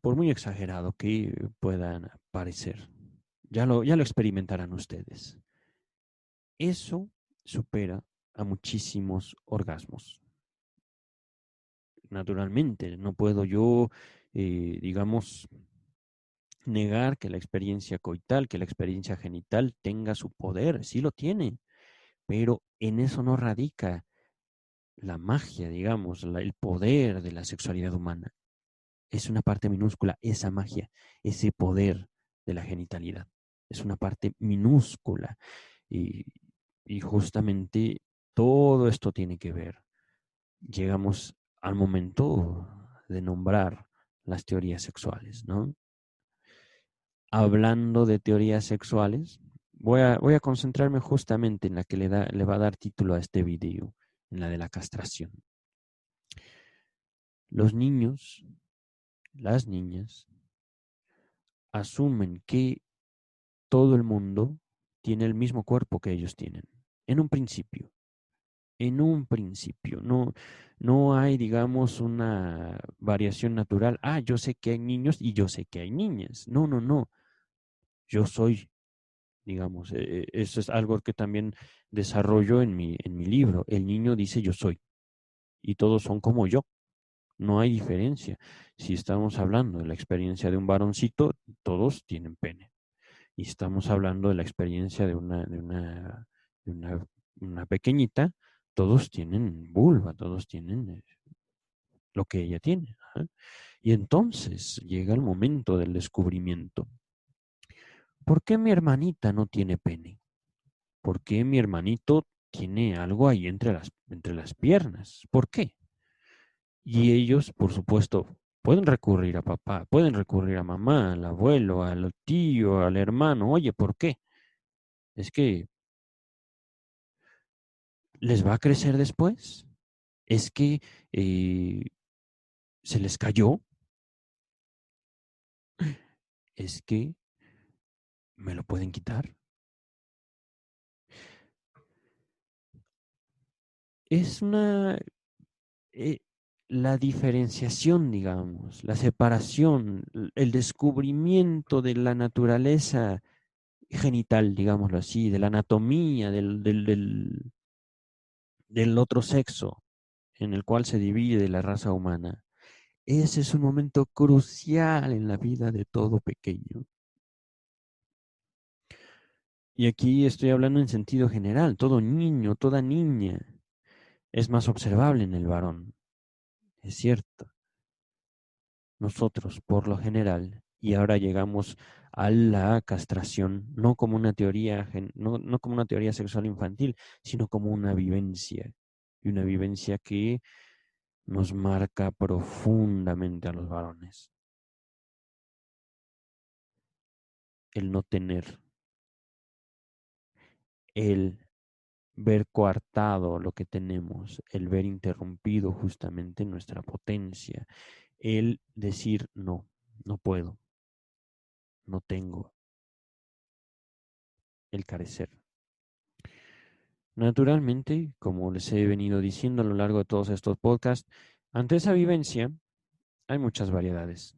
por muy exagerado que puedan parecer, ya lo experimentarán ustedes. Eso supera a muchísimos orgasmos. Naturalmente, no puedo yo, digamos, negar que la experiencia coital, que la experiencia genital tenga su poder, sí lo tiene, pero en eso no radica la magia, digamos, el poder de la sexualidad humana. Es una parte minúscula, esa magia, ese poder de la genitalidad. Es una parte minúscula y, y justamente todo esto tiene que ver. Llegamos al momento de nombrar las teorías sexuales, ¿no? Hablando de teorías sexuales, voy a concentrarme justamente en la que le va a dar título a este video, en la de la castración. Los niños, las niñas, asumen que todo el mundo tiene el mismo cuerpo que ellos tienen, en un principio. En un principio, no hay, digamos, una variación natural. Ah, yo sé que hay niños y yo sé que hay niñas. No, no, no. Yo soy, digamos, eso es algo que también desarrollo en mi libro. El niño dice yo soy y todos son como yo. No hay diferencia. Si estamos hablando de la experiencia de un varoncito, todos tienen pene. Y estamos hablando de la experiencia de una pequeñita, todos tienen vulva, todos tienen lo que ella tiene. Ajá. Y entonces llega el momento del descubrimiento. ¿Por qué mi hermanita no tiene pene? ¿Por qué mi hermanito tiene algo ahí entre las piernas? ¿Por qué? Y ellos, por supuesto, pueden recurrir a papá, pueden recurrir a mamá, al abuelo, al tío, al hermano. Oye, ¿por qué? Es que les va a crecer después. Es que se les cayó. Es que me lo pueden quitar. Es eh, la diferenciación, digamos, la separación, el descubrimiento de la naturaleza genital, digámoslo así, de la anatomía del otro sexo en el cual se divide la raza humana. Ese es un momento crucial en la vida de todo pequeño. Y aquí estoy hablando en sentido general. Todo niño, toda niña es más observable en el varón. Es cierto. Nosotros, por lo general, y ahora llegamos a la castración, no como una teoría, no como una teoría sexual infantil, sino como una vivencia. Y una vivencia que nos marca profundamente a los varones. El no tener, el ver coartado lo que tenemos, el ver interrumpido justamente nuestra potencia, el decir no, no puedo, no tengo, el carecer. Naturalmente, como les he venido diciendo a lo largo de todos estos podcasts, ante esa vivencia hay muchas variedades.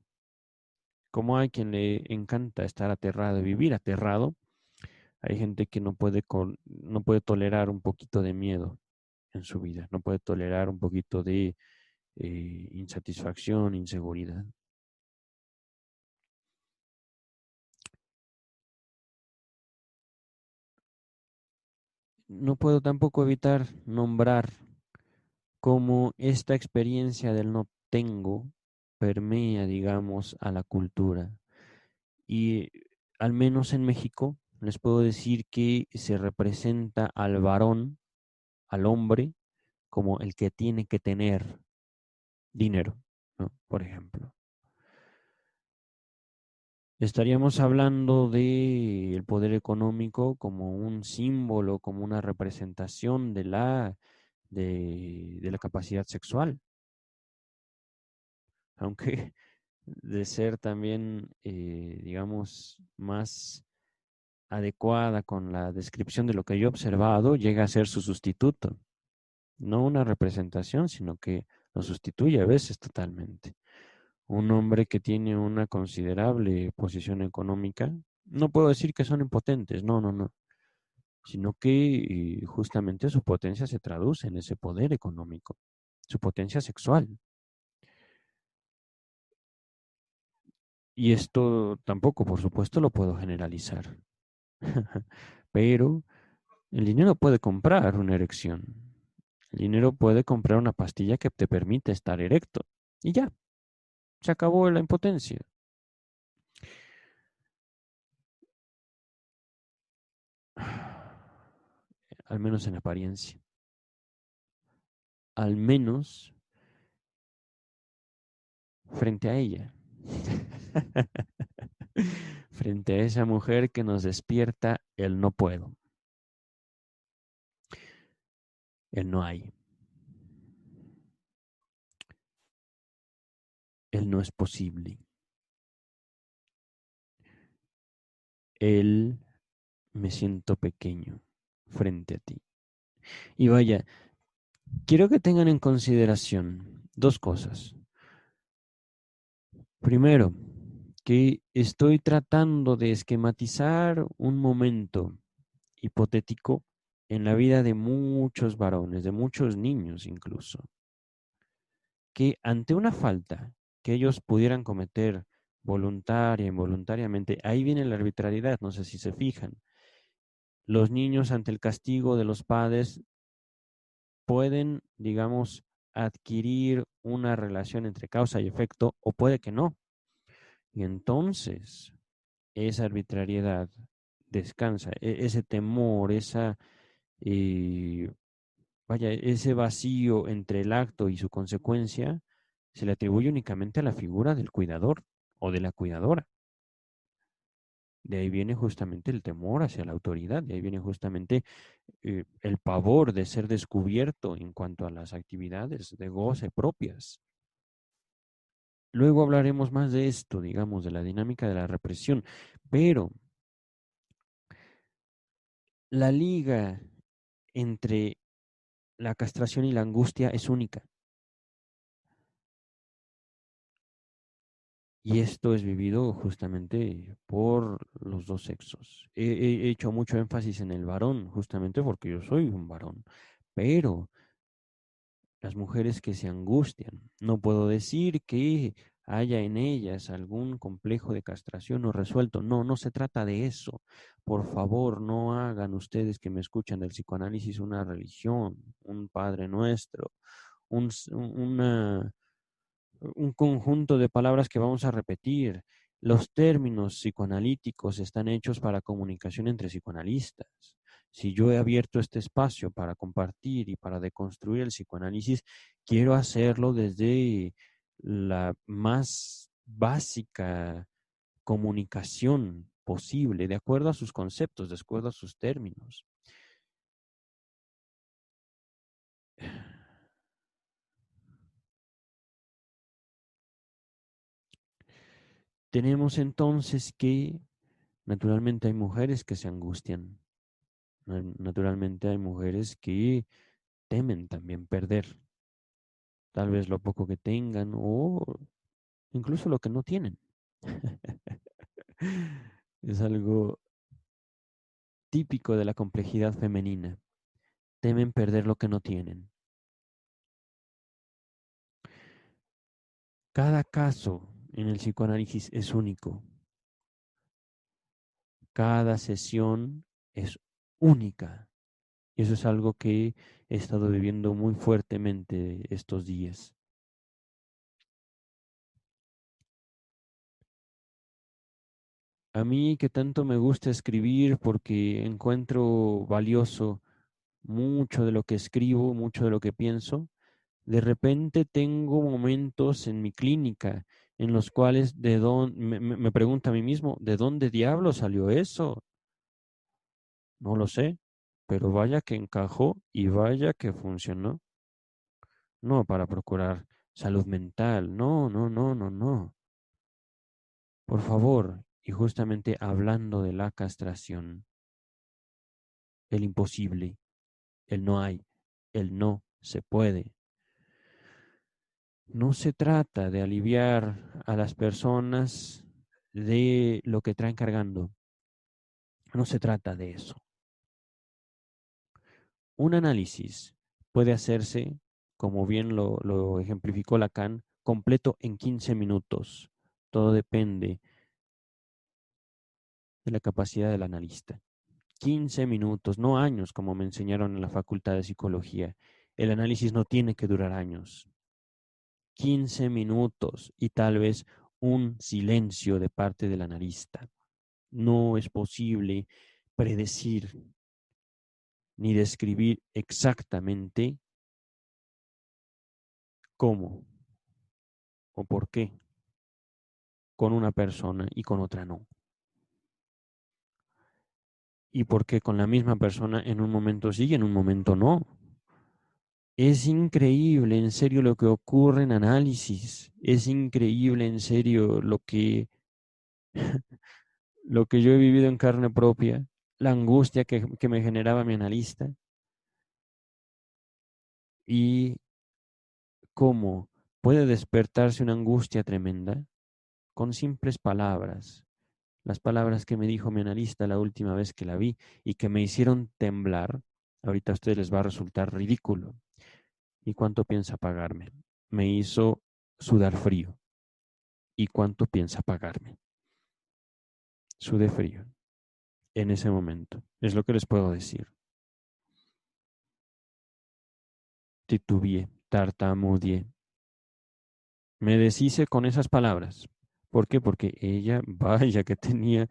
Como hay quien le encanta estar aterrado, vivir aterrado, hay gente que no puede tolerar un poquito de miedo en su vida, no puede tolerar un poquito de insatisfacción, inseguridad. No puedo tampoco evitar nombrar cómo esta experiencia del no tengo permea, digamos, a la cultura. Y al menos en México les puedo decir que se representa al varón, al hombre, como el que tiene que tener dinero, ¿no? Por ejemplo. Estaríamos hablando del poder económico como un símbolo, como una representación de la capacidad sexual. Aunque de ser también, digamos, más adecuada con la descripción de lo que yo he observado, llega a ser su sustituto. No una representación, sino que lo sustituye a veces totalmente. Un hombre que tiene una considerable posición económica, no puedo decir que son impotentes, no, no, no, sino que justamente su potencia se traduce en ese poder económico, su potencia sexual. Y esto tampoco, por supuesto, lo puedo generalizar. Pero el dinero puede comprar una erección. El dinero puede comprar una pastilla que te permite estar erecto. Y ya, se acabó la impotencia. Al menos en apariencia. Al menos frente a ella. Frente a esa mujer que nos despierta el no puedo, el no hay, el no es posible, el me siento pequeño frente a ti. Y vaya, quiero que tengan en consideración dos cosas. Primero, que estoy tratando de esquematizar un momento hipotético en la vida de muchos varones, de muchos niños incluso, que ante una falta que ellos pudieran cometer voluntaria, involuntariamente, ahí viene la arbitrariedad, no sé si se fijan. Los niños ante el castigo de los padres pueden, digamos, adquirir una relación entre causa y efecto o puede que no. Y entonces esa arbitrariedad descansa, ese temor, eh, ese vacío entre el acto y su consecuencia se le atribuye únicamente a la figura del cuidador o de la cuidadora. De ahí viene justamente el temor hacia la autoridad, de ahí viene justamente el pavor de ser descubierto en cuanto a las actividades de goce propias. Luego hablaremos más de esto, digamos, de la dinámica de la represión, pero la liga entre la castración y la angustia es única. Y esto es vivido justamente por los dos sexos. He hecho mucho énfasis en el varón, justamente porque yo soy un varón, pero las mujeres que se angustian, no puedo decir que haya en ellas algún complejo de castración no resuelto. No, no se trata de eso. Por favor, no hagan ustedes que me escuchan del psicoanálisis una religión, un Padre Nuestro, una un conjunto de palabras que vamos a repetir. Los términos psicoanalíticos están hechos para comunicación entre psicoanalistas. Si yo he abierto este espacio para compartir y para deconstruir el psicoanálisis, quiero hacerlo desde la más básica comunicación posible, de acuerdo a sus conceptos, de acuerdo a sus términos. Tenemos entonces que, naturalmente, hay mujeres que se angustian. Naturalmente hay mujeres que temen también perder, tal vez lo poco que tengan o incluso lo que no tienen. Es algo típico de la complejidad femenina. Temen perder lo que no tienen. Cada caso en el psicoanálisis es único. Cada sesión es única. Y eso es algo que he estado viviendo muy fuertemente estos días. A mí que tanto me gusta escribir porque encuentro valioso mucho de lo que escribo, mucho de lo que pienso, de repente tengo momentos en mi clínica en los cuales me pregunto a mí mismo, ¿de dónde diablo salió eso? No lo sé, pero vaya que encajó y vaya que funcionó. No para procurar salud mental, no, no, no, no, no. Por favor, y justamente hablando de la castración, el imposible, el no hay, el no se puede. No se trata de aliviar a las personas de lo que traen cargando. No se trata de eso. Un análisis puede hacerse, como bien lo ejemplificó Lacan, completo en 15 minutos. Todo depende de la capacidad del analista. 15 minutos, no años, como me enseñaron en la Facultad de Psicología. El análisis no tiene que durar años. 15 minutos y tal vez un silencio de parte del analista. No es posible predecir ni describir exactamente cómo o por qué con una persona y con otra no. Y por qué con la misma persona en un momento sí y en un momento no. Es increíble, en serio, lo que ocurre en análisis. Es increíble, en serio, lo que yo he vivido en carne propia, la angustia que me generaba mi analista y cómo puede despertarse una angustia tremenda con simples palabras. Las palabras que me dijo mi analista la última vez que la vi y que me hicieron temblar, ahorita a ustedes les va a resultar ridículo. ¿Y cuánto piensa pagarme? Me hizo sudar frío. ¿Y cuánto piensa pagarme? Sudé frío en ese momento. Es lo que les puedo decir. Titubeé, tartamudeé. Me deshice con esas palabras. ¿Por qué? Porque ella, vaya que tenía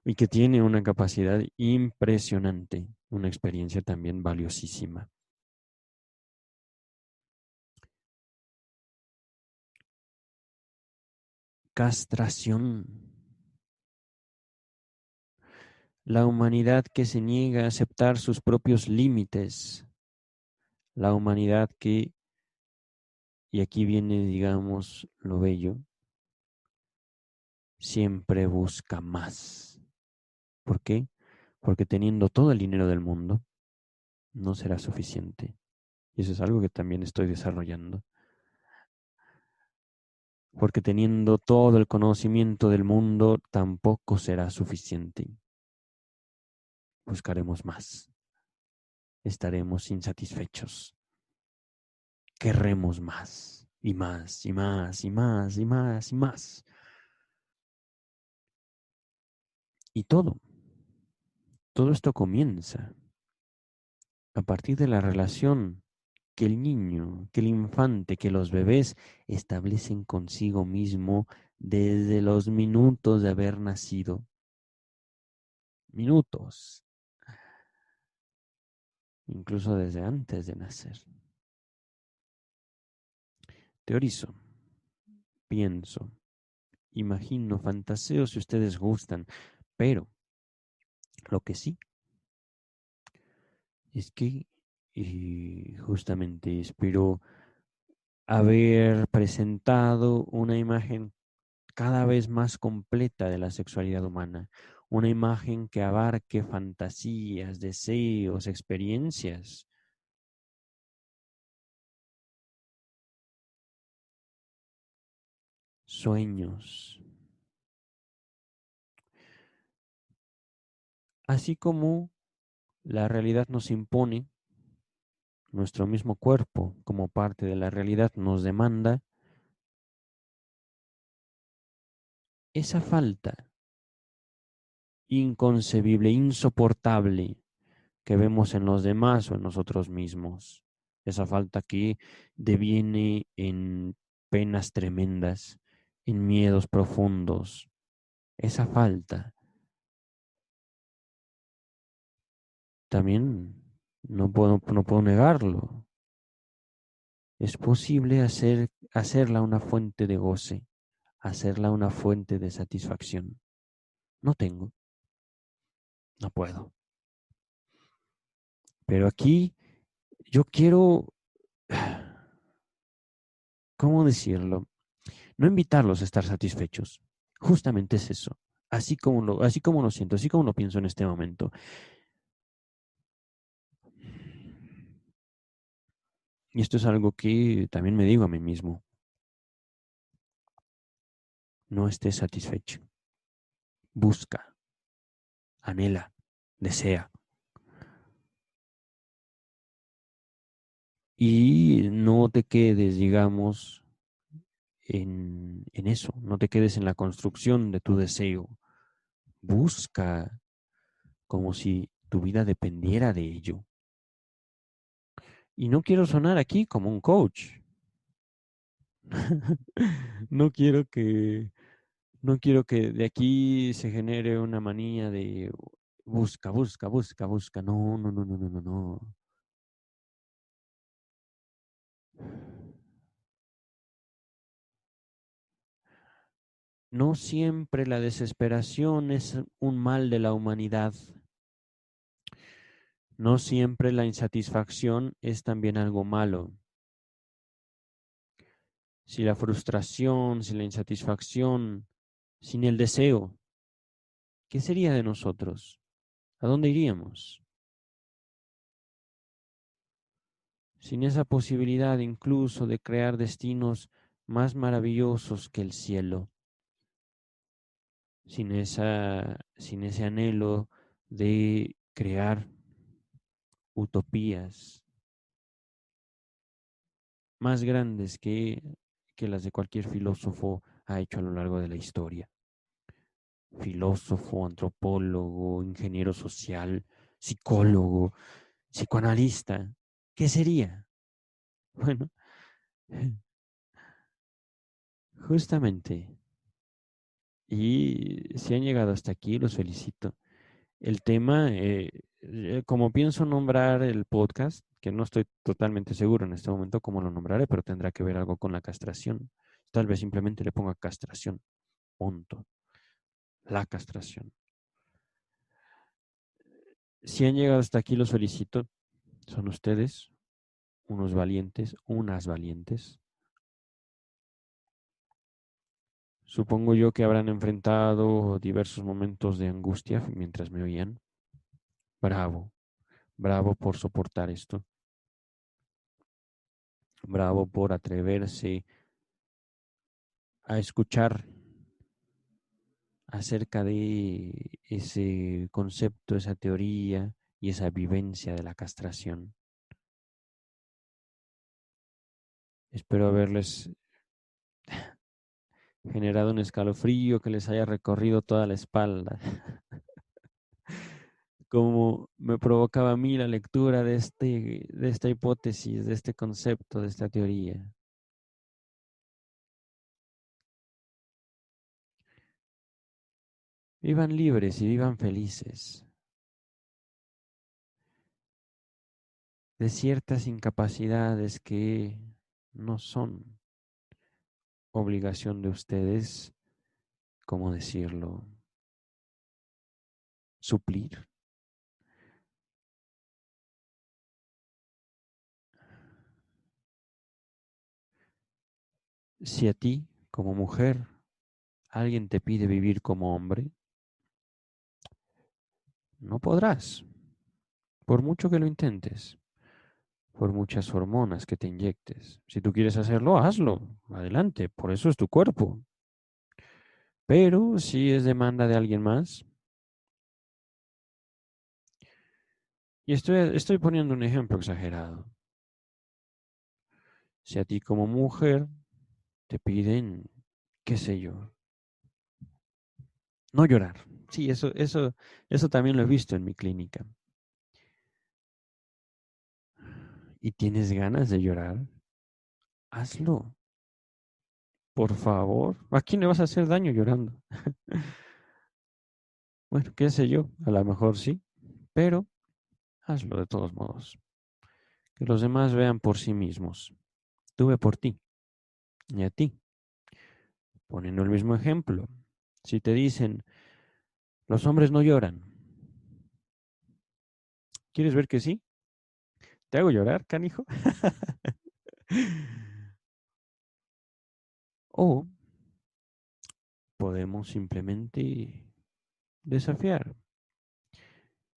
y que tiene una capacidad impresionante, una experiencia también valiosísima. Castración. La humanidad que se niega a aceptar sus propios límites. La humanidad que, y aquí viene, digamos, lo bello, siempre busca más. ¿Por qué? Porque teniendo todo el dinero del mundo, no será suficiente. Y eso es algo que también estoy desarrollando. Porque teniendo todo el conocimiento del mundo, tampoco será suficiente. Buscaremos más. Estaremos insatisfechos. Querremos más. Y más, y más, y más, y más, y más. Y todo esto comienza a partir de la relación que el niño, que el infante, que los bebés establecen consigo mismo desde los minutos de haber nacido. Minutos, incluso desde antes de nacer. Teorizo, pienso, imagino, fantaseo si ustedes gustan, pero lo que sí es que justamente espero haber presentado una imagen cada vez más completa de la sexualidad humana, una imagen que abarque fantasías, deseos, experiencias, sueños, así como la realidad nos impone, nuestro mismo cuerpo como parte de la realidad nos demanda esa falta inconcebible, insoportable que vemos en los demás o en nosotros mismos. Esa falta que deviene en penas tremendas, en miedos profundos. Esa falta también no puedo negarlo. Es posible hacerla una fuente de goce, hacerla una fuente de satisfacción. No tengo, no puedo. Pero aquí yo quiero, ¿cómo decirlo? No invitarlos a estar satisfechos. Justamente es eso. Así como lo siento, así como lo pienso en este momento. Y esto es algo que también me digo a mí mismo. No estés satisfecho. Busca, anhela, desea. Y no te quedes, digamos, en eso. No te quedes en la construcción de tu deseo. Busca como si tu vida dependiera de ello. Y no quiero sonar aquí como un coach. No quiero que, no quiero que de aquí se genere una manía de busca, busca, busca, busca. No, no, no, no, no, no, no. No siempre la desesperación es un mal de la humanidad. No siempre la insatisfacción es también algo malo. Si la frustración, si la insatisfacción, sin el deseo, ¿qué sería de nosotros? ¿A dónde iríamos? Sin esa posibilidad incluso de crear destinos más maravillosos que el cielo, sin ese anhelo de crear utopías más grandes que las de cualquier filósofo ha hecho a lo largo de la historia. Filósofo, antropólogo, ingeniero social, psicólogo, psicoanalista. ¿Qué sería? Bueno, justamente. Y si han llegado hasta aquí, los felicito. El tema, como pienso nombrar el podcast, que no estoy totalmente seguro en este momento cómo lo nombraré, pero tendrá que ver algo con la castración. Tal vez simplemente le ponga castración, punto. La castración. Si han llegado hasta aquí, los felicito. Son ustedes unos valientes, unas valientes. Supongo yo que habrán enfrentado diversos momentos de angustia mientras me oían. Bravo, bravo por soportar esto. Bravo por atreverse a escuchar acerca de ese concepto, esa teoría y esa vivencia de la castración. Espero haberles generado un escalofrío que les haya recorrido toda la espalda, como me provocaba a mí la lectura de esta hipótesis, de este concepto, de esta teoría. Vivan libres y vivan felices de ciertas incapacidades que no son obligación de ustedes, ¿cómo decirlo? Suplir. Si a ti, como mujer, alguien te pide vivir como hombre, no podrás, por mucho que lo intentes, por muchas hormonas que te inyectes. Si tú quieres hacerlo, hazlo, adelante, por eso es tu cuerpo. Pero si es demanda de alguien más, y estoy poniendo un ejemplo exagerado, si a ti como mujer te piden, qué sé yo, no llorar. Sí, eso también lo he visto en mi clínica. ¿Y tienes ganas de llorar? Hazlo, por favor. ¿A quién le vas a hacer daño llorando? Bueno, qué sé yo, a lo mejor sí, pero hazlo de todos modos. Que los demás vean por sí mismos. Tú ve por ti y a ti. Poniendo el mismo ejemplo. Si te dicen, los hombres no lloran, ¿quieres ver que sí? ¿Te hago llorar, canijo? O podemos simplemente desafiar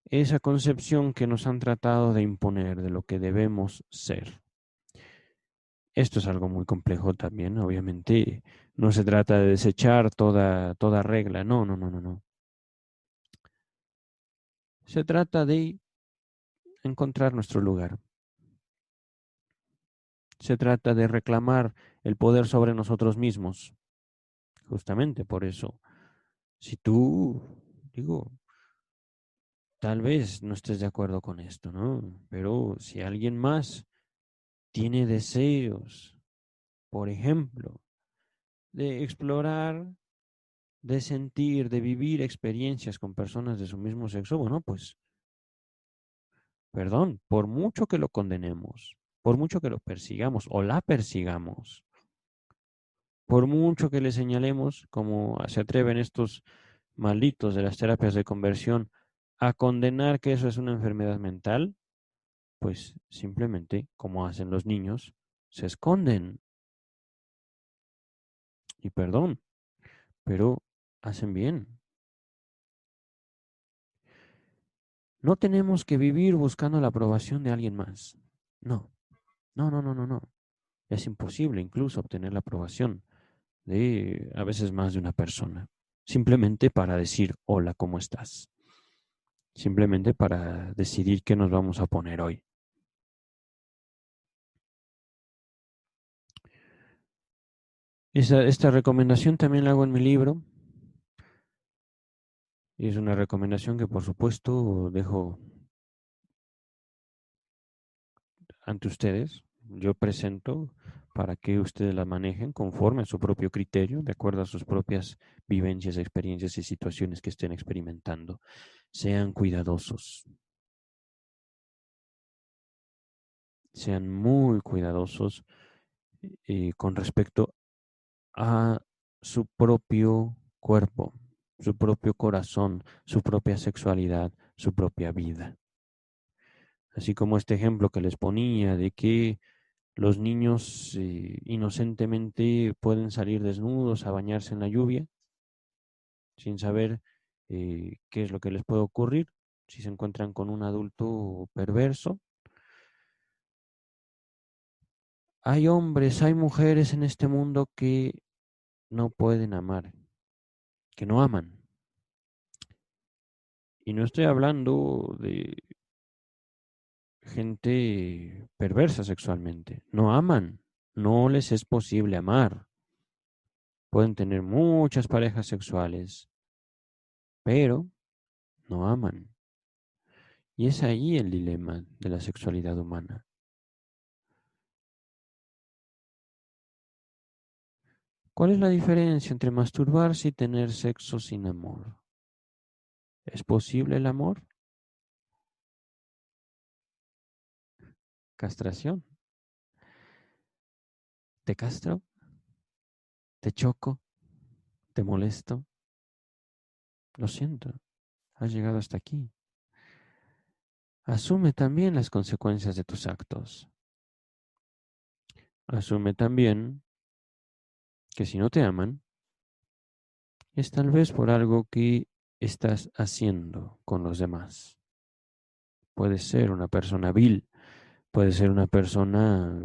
esa concepción que nos han tratado de imponer de lo que debemos ser. Esto es algo muy complejo también, obviamente. No se trata de desechar toda regla, no, no, no, no, no. Se trata de encontrar nuestro lugar. Se trata de reclamar el poder sobre nosotros mismos. Justamente por eso, si tú, digo, tal vez no estés de acuerdo con esto, ¿no? Pero si alguien más tiene deseos, por ejemplo, de explorar, de sentir, de vivir experiencias con personas de su mismo sexo, bueno, pues, perdón, por mucho que lo condenemos, por mucho que lo persigamos o la persigamos, por mucho que le señalemos, como se atreven estos malditos de las terapias de conversión, a condenar que eso es una enfermedad mental, pues simplemente, como hacen los niños, se esconden. Y perdón, pero hacen bien. No tenemos que vivir buscando la aprobación de alguien más. No, no, no, no, no, no. Es imposible incluso obtener la aprobación de a veces más de una persona. Simplemente para decir, hola, ¿cómo estás? Simplemente para decidir qué nos vamos a poner hoy. Esta recomendación también la hago en mi libro. Y es una recomendación que por supuesto dejo ante ustedes. Yo presento para que ustedes la manejen conforme a su propio criterio, de acuerdo a sus propias vivencias, experiencias y situaciones que estén experimentando. Sean cuidadosos, sean muy cuidadosos con respecto a su propio cuerpo, su propio corazón, su propia sexualidad, su propia vida. Así como este ejemplo que les ponía de que los niños inocentemente pueden salir desnudos a bañarse en la lluvia sin saber qué es lo que les puede ocurrir si se encuentran con un adulto perverso. Hay hombres, hay mujeres en este mundo que no pueden amar, que no aman. Y no estoy hablando de gente perversa sexualmente. No aman, no les es posible amar. Pueden tener muchas parejas sexuales, pero no aman. Y es ahí el dilema de la sexualidad humana. ¿Cuál es la diferencia entre masturbarse y tener sexo sin amor? ¿Es posible el amor? ¿Castración? ¿Te castro? ¿Te choco? ¿Te molesto? Lo siento, has llegado hasta aquí. Asume también las consecuencias de tus actos. Asume también que si no te aman, es tal vez por algo que estás haciendo con los demás. Puedes ser una persona vil, puedes ser una persona,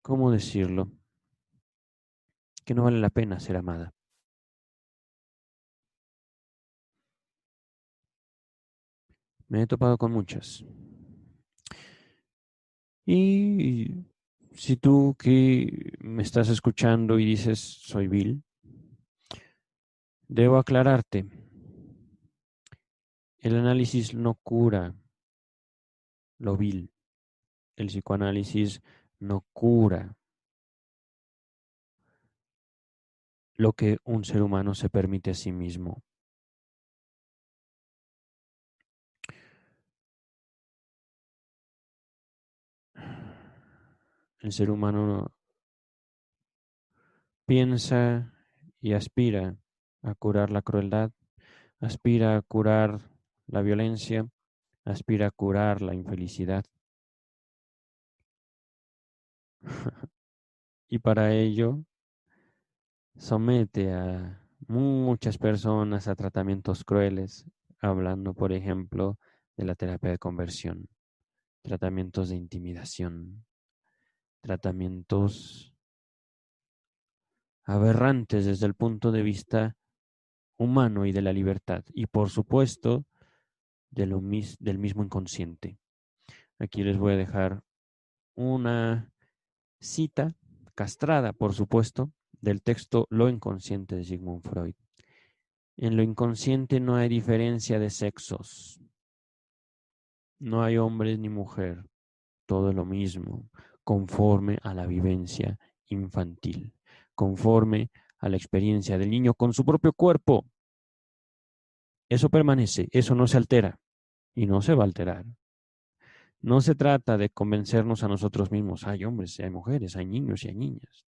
¿cómo decirlo? Que no vale la pena ser amada. Me he topado con muchas. Y si tú que me estás escuchando y dices, soy vil, debo aclararte, el análisis no cura lo vil. El psicoanálisis no cura lo que un ser humano se permite a sí mismo. El ser humano piensa y aspira a curar la crueldad, aspira a curar la violencia, aspira a curar la infelicidad. Y para ello somete a muchas personas a tratamientos crueles, hablando, por ejemplo, de la terapia de conversión, tratamientos de intimidación, tratamientos aberrantes desde el punto de vista humano y de la libertad, y por supuesto del mismo inconsciente. Aquí les voy a dejar una cita, castrada por supuesto, del texto Lo inconsciente de Sigmund Freud. En lo inconsciente no hay diferencia de sexos, no hay hombre ni mujer, todo es lo mismo, conforme a la vivencia infantil, conforme a la experiencia del niño con su propio cuerpo. Eso permanece, eso no se altera y no se va a alterar. No se trata de convencernos a nosotros mismos, hay hombres, hay mujeres, hay niños y hay niñas.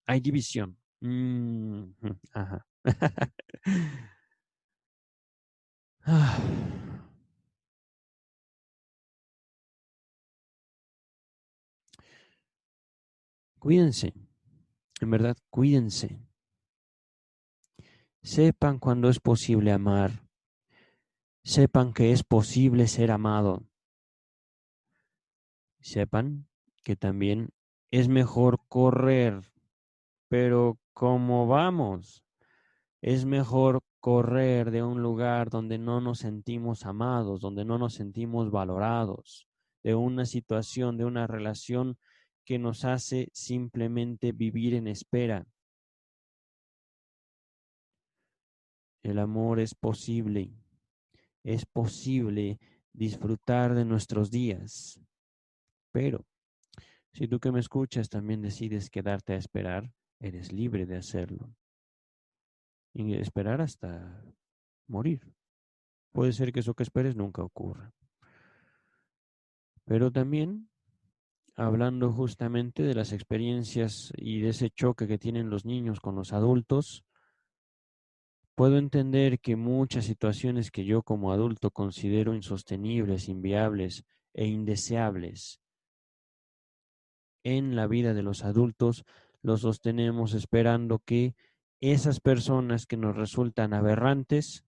Hay división. Ajá. Ah, cuídense, en verdad, cuídense. Sepan cuando es posible amar. Sepan que es posible ser amado. Sepan que también es mejor correr, pero ¿cómo vamos? Es mejor correr de un lugar donde no nos sentimos amados, donde no nos sentimos valorados, de una situación, de una relación que nos hace simplemente vivir en espera. El amor es posible disfrutar de nuestros días, pero si tú que me escuchas también decides quedarte a esperar, eres libre de hacerlo y esperar hasta morir. Puede ser que eso que esperes nunca ocurra, pero también hablando justamente de las experiencias y de ese choque que tienen los niños con los adultos, puedo entender que muchas situaciones que yo como adulto considero insostenibles, inviables e indeseables en la vida de los adultos, los sostenemos esperando que esas personas que nos resultan aberrantes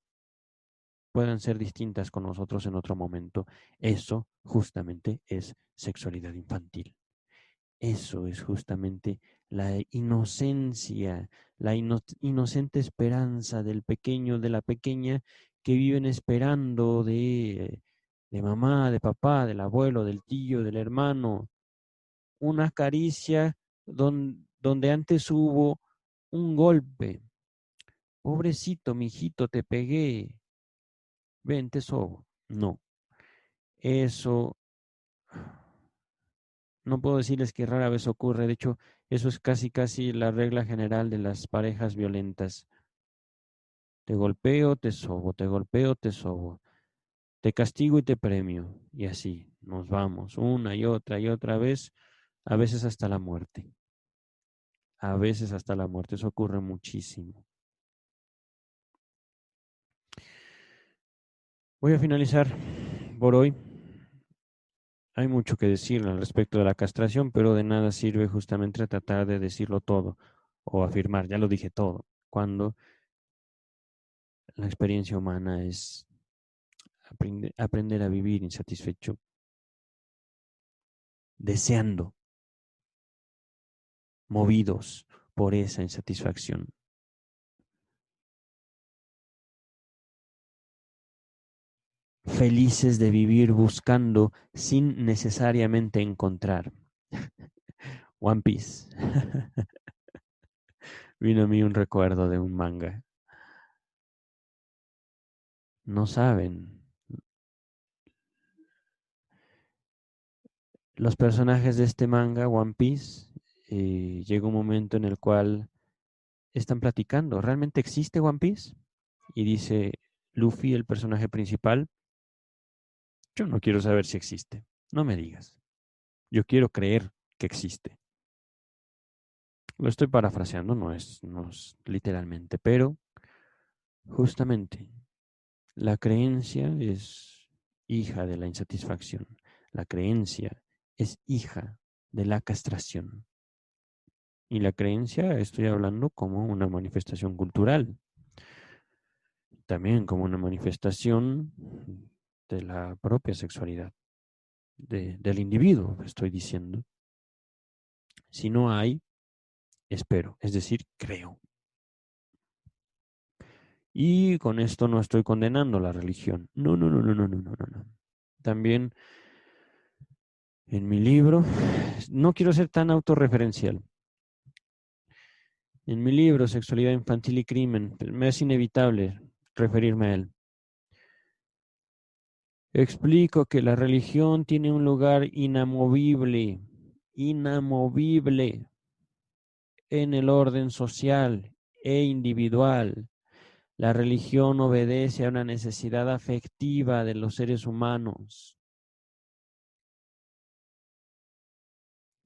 puedan ser distintas con nosotros en otro momento. Eso justamente es sexualidad infantil. Eso es justamente la inocencia, la inocente esperanza del pequeño, de la pequeña, que viven esperando de mamá, de papá, del abuelo, del tío, del hermano, una caricia donde antes hubo un golpe. Pobrecito, mijito, te pegué. Ven, te sobo. No, eso no puedo decirles que rara vez ocurre. De hecho, eso es casi la regla general de las parejas violentas. Te golpeo, te sobo, te golpeo, te sobo. Te castigo y te premio. Y así nos vamos una y otra vez, a veces hasta la muerte. A veces hasta la muerte. Eso ocurre muchísimo. Voy a finalizar por hoy. Hay mucho que decir al respecto de la castración, pero de nada sirve justamente tratar de decirlo todo o afirmar, ya lo dije todo, cuando la experiencia humana es aprender a vivir insatisfecho, deseando, movidos por esa insatisfacción, felices de vivir buscando sin necesariamente encontrar. One Piece. Vino a mí un recuerdo de un manga. No saben. Los personajes de este manga, One Piece, llega un momento en el cual están platicando. ¿Realmente existe One Piece? Y dice Luffy, el personaje principal, yo no quiero saber si existe. No me digas. Yo quiero creer que existe. Lo estoy parafraseando, no es literalmente, pero justamente la creencia es hija de la insatisfacción. La creencia es hija de la castración. Y la creencia estoy hablando como una manifestación cultural, también como una manifestación de la propia sexualidad, del individuo, estoy diciendo. Si no hay, espero, es decir, creo. Y con esto no estoy condenando la religión. No, no, no, no, no, no, no, no, no. También en mi libro, no quiero ser tan autorreferencial. En mi libro, Sexualidad Infantil y Crimen, me es inevitable referirme a él. Explico que la religión tiene un lugar inamovible, inamovible en el orden social e individual. La religión obedece a una necesidad afectiva de los seres humanos.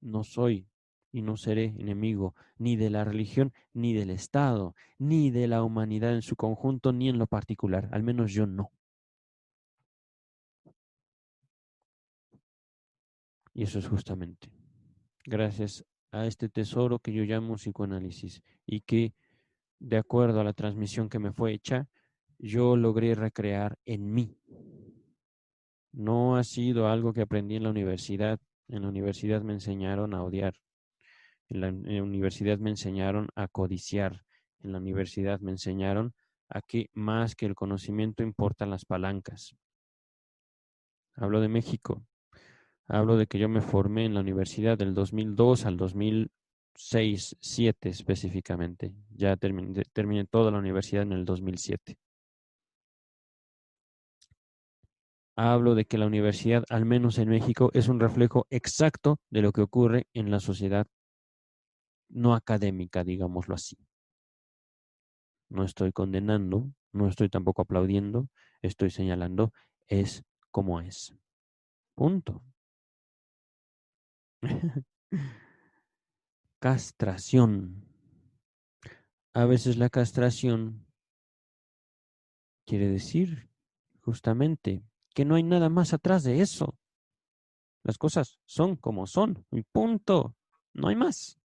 No soy y no seré enemigo ni de la religión, ni del Estado, ni de la humanidad en su conjunto, ni en lo particular. Al menos yo no. Y eso es justamente gracias a este tesoro que yo llamo psicoanálisis y que, de acuerdo a la transmisión que me fue hecha, yo logré recrear en mí. No ha sido algo que aprendí en la universidad. En la universidad me enseñaron a odiar. En la universidad me enseñaron a codiciar. En la universidad me enseñaron a que más que el conocimiento importan las palancas. Hablo de México. Hablo de que yo me formé en la universidad del 2002 al 2006, 7 específicamente. Ya terminé toda la universidad en el 2007. Hablo de que la universidad, al menos en México, es un reflejo exacto de lo que ocurre en la sociedad no académica, digámoslo así. No estoy condenando, no estoy tampoco aplaudiendo, estoy señalando, es como es. Punto. Castración. A veces la castración quiere decir justamente que no hay nada más atrás de eso. Las cosas son como son y punto. No hay más.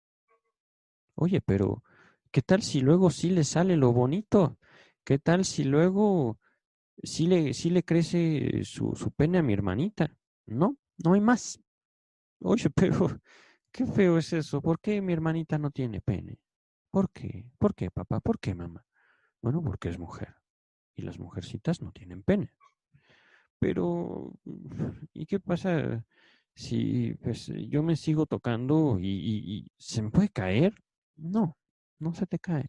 Oye, pero ¿qué tal si luego sí le sale lo bonito? ¿Qué tal si luego sí le crece su pene a mi hermanita? No, no hay más. Oye, pero qué feo es eso. ¿Por qué mi hermanita no tiene pene? ¿Por qué? ¿Por qué, papá? ¿Por qué, mamá? Bueno, porque es mujer. Y las mujercitas no tienen pene. Pero, ¿y qué pasa si pues, yo me sigo tocando y se me puede caer? No, no se te cae.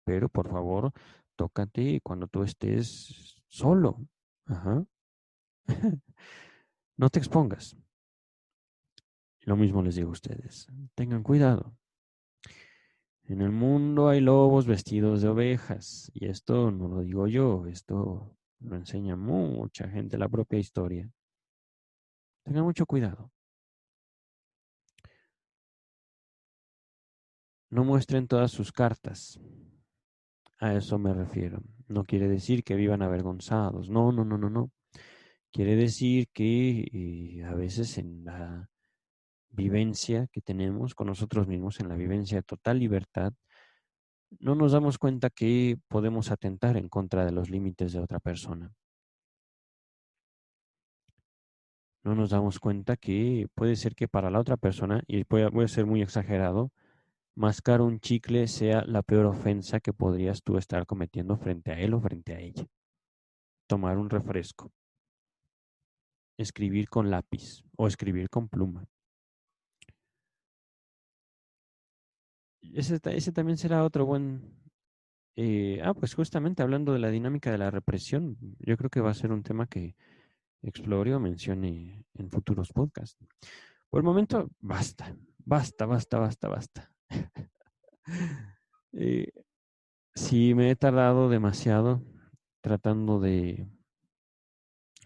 Pero por favor, tócate cuando tú estés solo. Ajá. No te expongas. Lo mismo les digo a ustedes. Tengan cuidado. En el mundo hay lobos vestidos de ovejas. Y esto no lo digo yo, esto lo enseña mucha gente, la propia historia. Tengan mucho cuidado. No muestren todas sus cartas. A eso me refiero. No quiere decir que vivan avergonzados. No, no, no, no, no. Quiere decir que a veces en la vivencia que tenemos con nosotros mismos, en la vivencia de total libertad, no nos damos cuenta que podemos atentar en contra de los límites de otra persona. No nos damos cuenta que puede ser que para la otra persona, y voy a ser muy exagerado, mascar un chicle sea la peor ofensa que podrías tú estar cometiendo frente a él o frente a ella. Tomar un refresco, escribir con lápiz o escribir con pluma. Ese también será otro buen... pues justamente hablando de la dinámica de la represión, yo creo que va a ser un tema que explore o mencione en futuros podcasts. Por el momento, basta, basta, basta, basta, basta. Eh, si me he tardado demasiado tratando de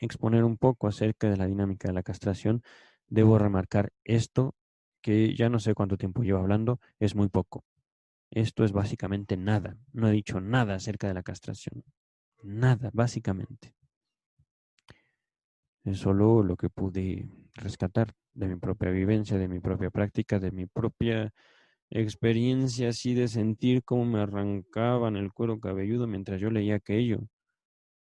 exponer un poco acerca de la dinámica de la castración, debo remarcar esto, que ya no sé cuánto tiempo llevo hablando, es muy poco. Esto es básicamente nada. No he dicho nada acerca de la castración. Nada, básicamente. Es solo lo que pude rescatar de mi propia vivencia, de mi propia práctica, de mi propia experiencia así de sentir cómo me arrancaban el cuero cabelludo mientras yo leía aquello.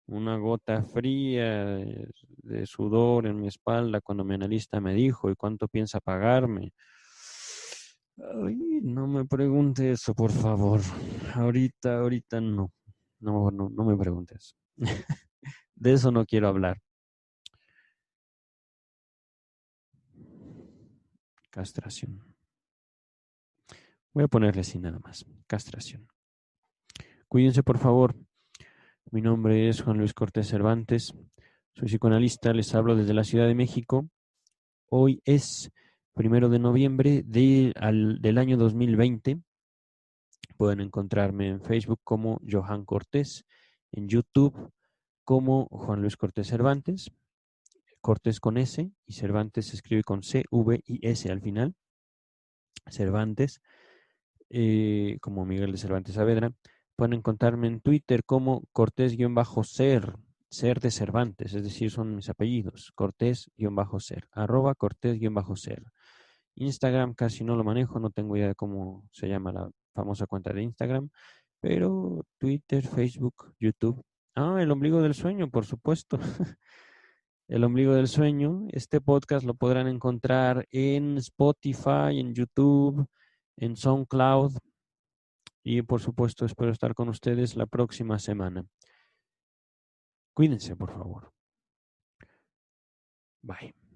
Una gota fría de sudor en mi espalda cuando mi analista me dijo, ¿y cuánto piensa pagarme? Ay, no me pregunte eso, por favor. Ahorita no. No me preguntes. De eso no quiero hablar. Castración. Voy a ponerle así nada más. Castración. Cuídense, por favor. Mi nombre es Juan Luis Cortés Cervantes. Soy psicoanalista. Les hablo desde la Ciudad de México. Hoy es 1 de noviembre del año 2020. Pueden encontrarme en Facebook como Johan Cortés, en YouTube como Juan Luis Cortés Cervantes, Cortés con S y Cervantes se escribe con C, V y S al final, Cervantes, como Miguel de Cervantes Saavedra. Pueden encontrarme en Twitter como Cortés-ser, ser de Cervantes, es decir, son mis apellidos, Cortés-ser, @Cortés-ser. Instagram casi no lo manejo, no tengo idea de cómo se llama la famosa cuenta de Instagram, pero Twitter, Facebook, YouTube. Ah, el ombligo del sueño, por supuesto. El ombligo del sueño. Este podcast lo podrán encontrar en Spotify, en YouTube, en SoundCloud y por supuesto espero estar con ustedes la próxima semana. Cuídense, por favor. Bye.